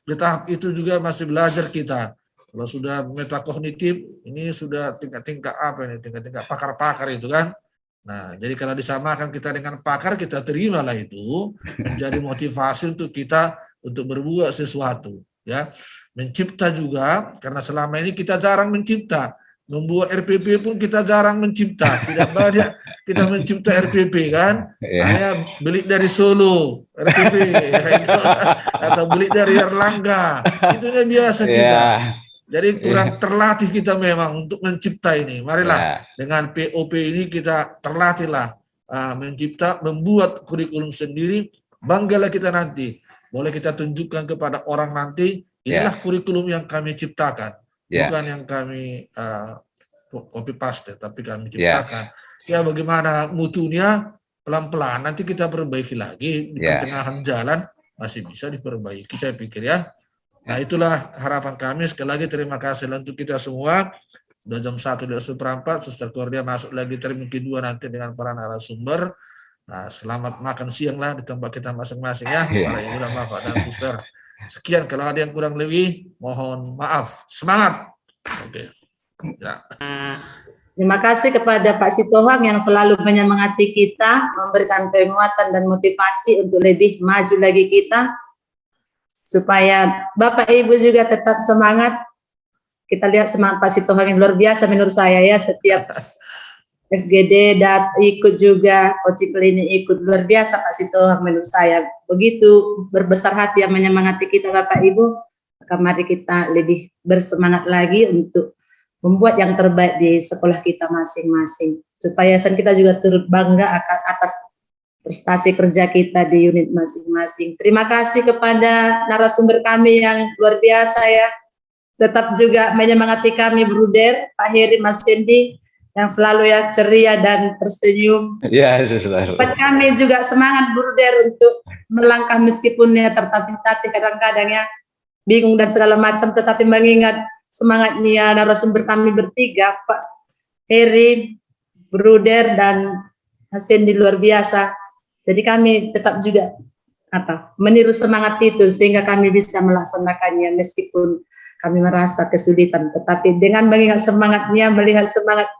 di tahap itu juga masih belajar kita. Kalau sudah metakognitif, ini sudah tingkat-tingkat apa ini? Tingkat-tingkat pakar-pakar itu kan. Nah, jadi kalau disamakan kita dengan pakar, kita terimalah itu menjadi motivasi untuk kita untuk berbuat sesuatu. Ya, mencipta juga, karena selama ini kita jarang mencipta. Membuat RPP pun kita jarang mencipta. Tidak banyak kita mencipta RPP kan. Hanya beli dari Solo, RPP. Atau beli dari Erlangga. Itunya biasa kita. Jadi kurang terlatih kita memang untuk mencipta ini. Marilah dengan POP ini kita terlatihlah mencipta, membuat kurikulum sendiri. Banggalah kita nanti. Boleh kita tunjukkan kepada orang nanti, inilah kurikulum yang kami ciptakan. Bukan yang kami copy paste, tapi kami ciptakan. Ya bagaimana mutunya pelan-pelan. Nanti kita perbaiki lagi di pertengahan jalan masih bisa diperbaiki. Saya pikir ya. Nah itulah harapan kami. Sekali lagi terima kasih untuk kita semua. Sudah jam 1:04, Suster Cordia masuk lagi termin kedua nanti dengan para narasumber. Nah selamat makan siang lah di tempat kita masing-masing ya. Para ibu dan bapak dan suster. Sekian, kalau ada yang kurang lebih mohon maaf. Semangat. Oke. Ya. Terima kasih kepada Pak Sitohang yang selalu menyemangati kita, memberikan penguatan dan motivasi untuk lebih maju lagi kita. Supaya Bapak Ibu juga tetap semangat. Kita lihat semangat Pak Sitohang yang luar biasa menurut saya ya, setiap FGD ikut juga, coaching klinik ikut, luar biasa Pak Sitohang menurut saya. Begitu berbesar hati yang menyemangati kita Bapak Ibu, maka mari kita lebih bersemangat lagi untuk membuat yang terbaik di sekolah kita masing-masing. Supaya kita juga turut bangga atas prestasi kerja kita di unit masing-masing. Terima kasih kepada narasumber kami yang luar biasa ya. Tetap juga menyemangati kami Bruder, Pak Heri, Mas Sendi, yang selalu ya ceria dan tersenyum. Ya, selalu. Buat kami juga semangat Bruder untuk melangkah meskipun ya tertatih-tatih kadang-kadang ya, bingung dan segala macam, tetapi mengingat semangatnya narasumber kami bertiga, Pak Heri, Bruder, dan Mas Sendi luar biasa. Jadi kami tetap juga meniru semangat itu sehingga kami bisa melaksanakannya meskipun kami merasa kesulitan. Tetapi dengan mengingat semangatnya, melihat semangat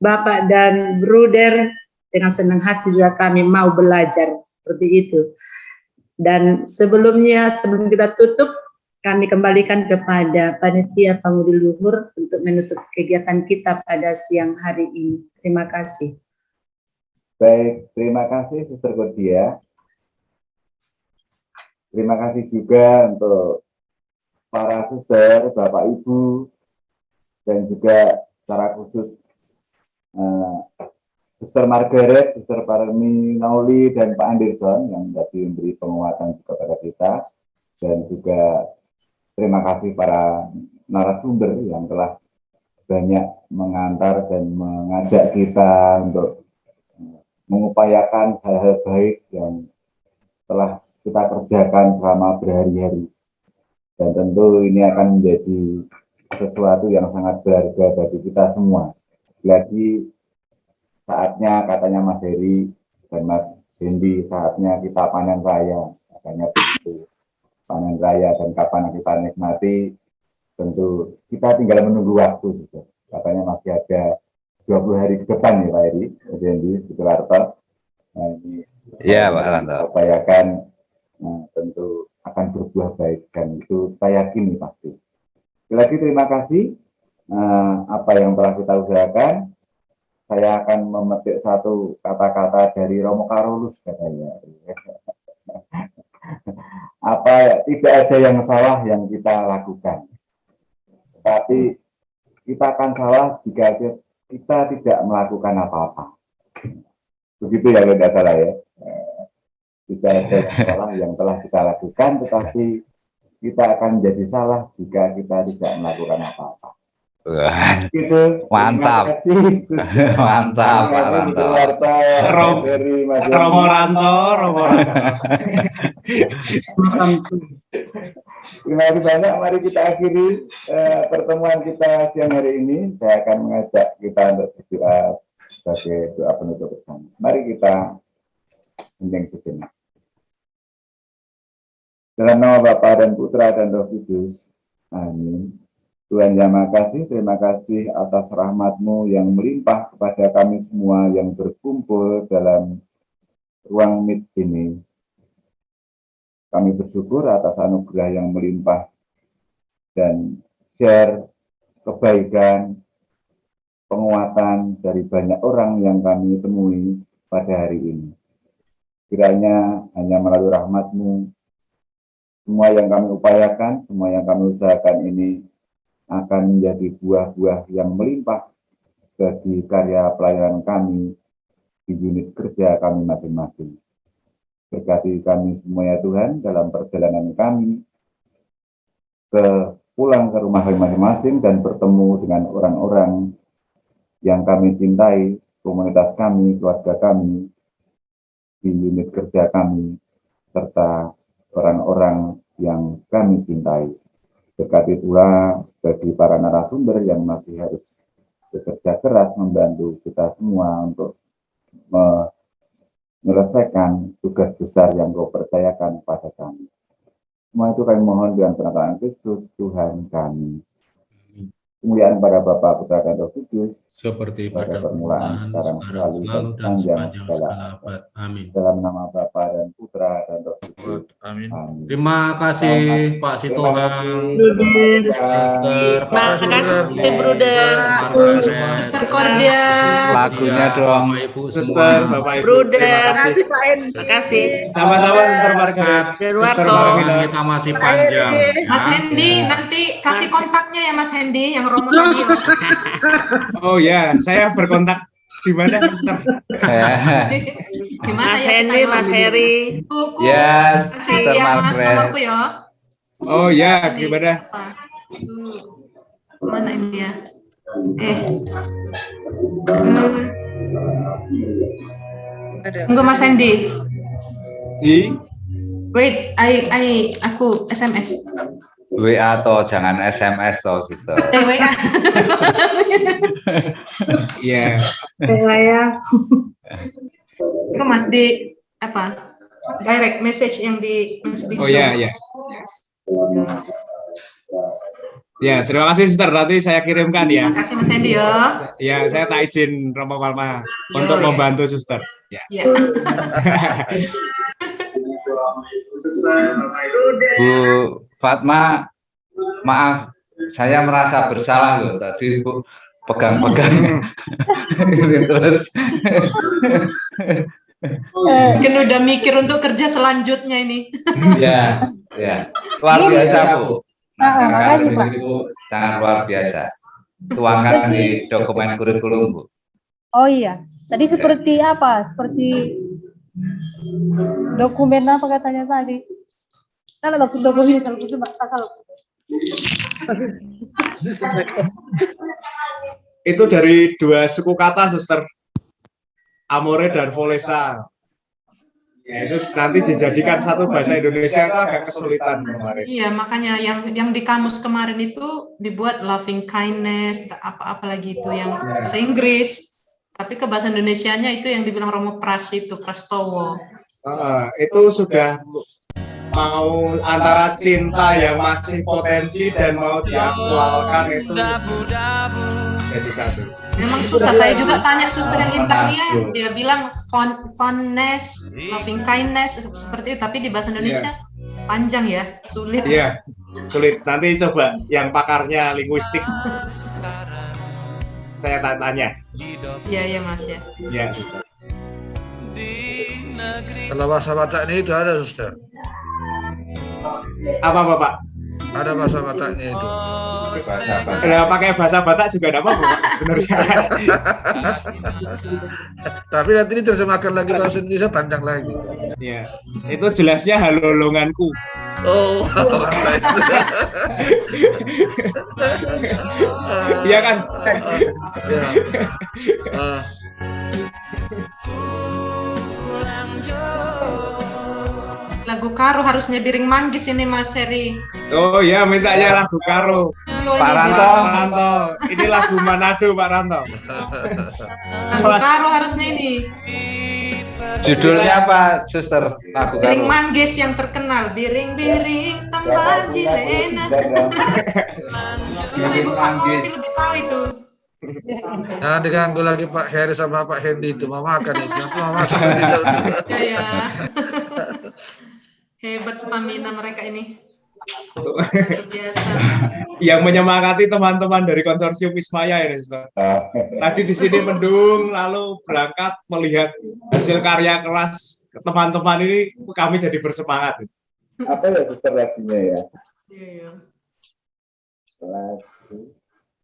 Bapak dan Bruder, dengan senang hati juga kami mau belajar seperti itu. Dan sebelum kita tutup, kami kembalikan kepada panitia pangudi luhur untuk menutup kegiatan kita pada siang hari ini. Terima kasih. Baik, terima kasih Suster Cordia. Terima kasih juga untuk para suster, Bapak Ibu, dan juga secara khusus Suster Margaret, Suster Parmi Nauli, dan Pak Anderson yang tadi memberi penguatan kepada kita. Dan juga terima kasih para narasumber yang telah banyak mengantar dan mengajak kita untuk mengupayakan hal-hal baik yang telah kita kerjakan selama berhari-hari. Dan tentu ini akan menjadi sesuatu yang sangat berharga bagi kita semua. Lagi saatnya katanya Mas Heri dan Mas Hendi, saatnya kita panen raya, katanya begitu. Panen raya dan kapan kita nikmati, tentu kita tinggal menunggu waktu saja. Katanya masih ada 20 hari ke depan nih Pak Heri, Mas Hendi, Sugilarto. Nah, ini Iya, Pak Ranto. upayakan, tentu akan berbuah baik dan itu saya yakini pasti. Sekali lagi terima kasih apa yang telah kita usahakan. Saya akan memetik satu kata-kata dari Romo Karolus katanya. Tidak ada yang salah yang kita lakukan, tapi kita akan salah jika kita tidak melakukan apa-apa. Begitu ya, tidak salah ya. Tidak ada yang salah yang telah kita lakukan, tetapi kita akan menjadi salah jika kita tidak melakukan apa-apa. Gitu. Mantap. Mantap, Pak Ranto. Romo Ranto. Terima kasih banyak. Mari kita akhiri pertemuan kita siang hari ini. Saya akan mengajak kita untuk berdoa sebagai doa penutup bersama. Mari kita hening sejenak. Dalam nama Bapa dan Putra dan Roh Kudus. Amin. Tuhan yang Maha Kasih, terima kasih atas rahmat-Mu yang melimpah kepada kami semua yang berkumpul dalam ruang meet ini. Kami bersyukur atas anugerah yang melimpah dan share kebaikan, penguatan dari banyak orang yang kami temui pada hari ini. Kiranya hanya melalui rahmat-Mu, semua yang kami upayakan, semua yang kami usahakan ini akan menjadi buah-buah yang melimpah bagi karya pelayanan kami di unit kerja kami masing-masing. Berkati kami semua ya Tuhan dalam perjalanan kami pulang ke rumah masing-masing dan bertemu dengan orang-orang yang kami cintai, komunitas kami, keluarga kami, di unit kerja kami, serta orang-orang yang kami cintai. Berkati pula bagi para narasumber yang masih harus bekerja keras membantu kita semua untuk menyelesaikan tugas besar yang Kau percayakan pada kami. Semua itu kami mohon dengan penataan Kristus Tuhan kami. Kemuliaan pada Bapa, Putra dan Roh Kudus, seperti pada permulaan, sekarang selalu dan sepanjang segala abad. Amin. Dalam nama Bapa dan Putra dan Roh Kudus. Amin. Amin. Terima kasih Pak Sitohang, Sister, Terima kasih, Bruder. Sister Cordia. Lagunya dong. Bapak Ibu Suster, semua. Bapak Ibu. Bruder. Terima kasih. Terima kasih. Sama-sama Suster Margaret. Derwato. Perjalanan kita masih panjang. Mas ya. Hendi, nanti kasih kontaknya ya Mas Hendi yang Romo tadi. Oh ya, saya berkontak di mana Suster? Gimana Mas ya Hendi, Mas Heri. Kuku. Ya, Kasih Sister ya Mas Margaret. nomorku ya. Oh ya, gimana? Mana ini ya? Enggak Mas Hendi. Di Wait, aku SMS. WA atau jangan SMS toh gitu. WA. Iya. Ya. Itu Mas di apa? Direct message yang di Oh ya, ya. Ya, terima kasih Suster. Nanti saya kirimkan ya. Terima kasih Mas Hendi ya. Ya, saya tak izin Romo Palma untuk membantu Suster. Ya. Ya. Bu Fatma, maaf, saya merasa bersalah loh tadi Bu pegang-pegang terus. Mungkin udah mikir untuk kerja selanjutnya ini. Ya, ya. Luar biasa Bu. Makasih, Pak. Ibu sangat luar biasa. Tuangkan di dokumen kurikulum Bu. Oh iya, tadi seperti apa? Seperti dokumen apa katanya tadi? Kalau dokumen selalu cuma kalau Itu dari dua suku kata Suster. Amore dan Volesa. Ya, itu nanti dijadikan satu bahasa Indonesia itu agak kesulitan kemarin. Iya, makanya yang di kamus kemarin itu dibuat loving kindness, apa-apa lagi itu yang bahasa Inggris. Tapi ke bahasa Indonesianya itu yang dibilang Romo Pras itu, Prastowo. Itu sudah mau antara cinta yang masih potensi dan mau diaktualkan itu jadi satu. Memang susah, saya juga tanya suster yang Italia, dia bilang fondness, loving kindness, seperti itu, tapi di bahasa Indonesia panjang ya, sulit. Iya, sulit. Nanti coba yang pakarnya linguistik saya tanya. Iya Mas ya. Iya, suster. Kalau bahasa Bataknya itu ada, suster. Apa Bapak? Ada bahasa Bataknya itu. Kalau pakai bahasa Batak juga ada apa-apa Pak, sebenarnya. Tapi nanti diterjemahkan lagi bahasa Indonesia panjang lagi. Iya, itu jelasnya halolonganku. Oh, Iya kan? ya. Lagu Karo harusnya Biring Manggis ini Mas Heri. Oh iya, mintanya lagu Karo. Pak Ranto. Ini lagu Manado Pak Ranto. Lagu Karo harusnya ini. Judulnya apa, suster? Lagu Biring Karo. Manggis yang terkenal. Biring-biring tempat Cilena. Itu Ibu kamu lebih tahu itu. Jangan diganggu lagi Pak Heri sama Pak Hendy itu, mau makan itu. Nanti mau masuk lagi jauh. Ya. Hebat stamina mereka ini. Biasa. Yang menyemangati teman-teman dari konsorsium Wismaya ini, Suster. Tadi di sini mendung, lalu berangkat melihat hasil karya keras teman-teman ini, kami jadi bersemangat. Apa ya suster lagunya ya? Iya.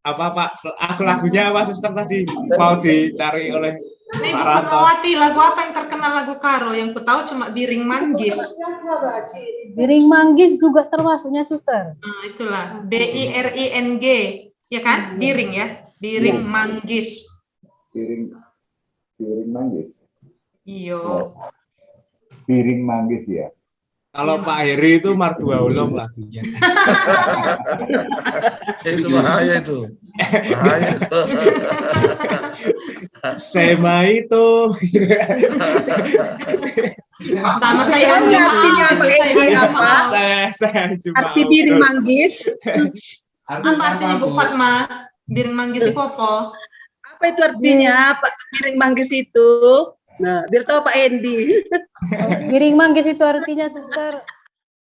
Apa Pak? Lagunya apa suster tadi mau dicari oleh Ini Pak Bu Ranto? Fatmawati, lagu apa yang terkenal lagu Karo? Yang ku tahu cuma Biring Manggis. Biring Manggis juga termasuknya, suster. Nah, itulah BIRING, ya kan? Biring ya, Biring Manggis. Biring Manggis. Iyo. Biring Manggis ya. Kalau Pak Heri itu Mardua Ulung lagunya. Itu bahaya itu. Bahaya itu. Sema itu. Sama saya cuma Saya cuma. Arti Biring Manggis. Apa artinya Bu Fatma? Biring Manggis itu apa? Apa itu artinya Pak Biring Manggis itu? Nah, biar tahu Pak Hendy. Biring Manggis itu artinya, suster,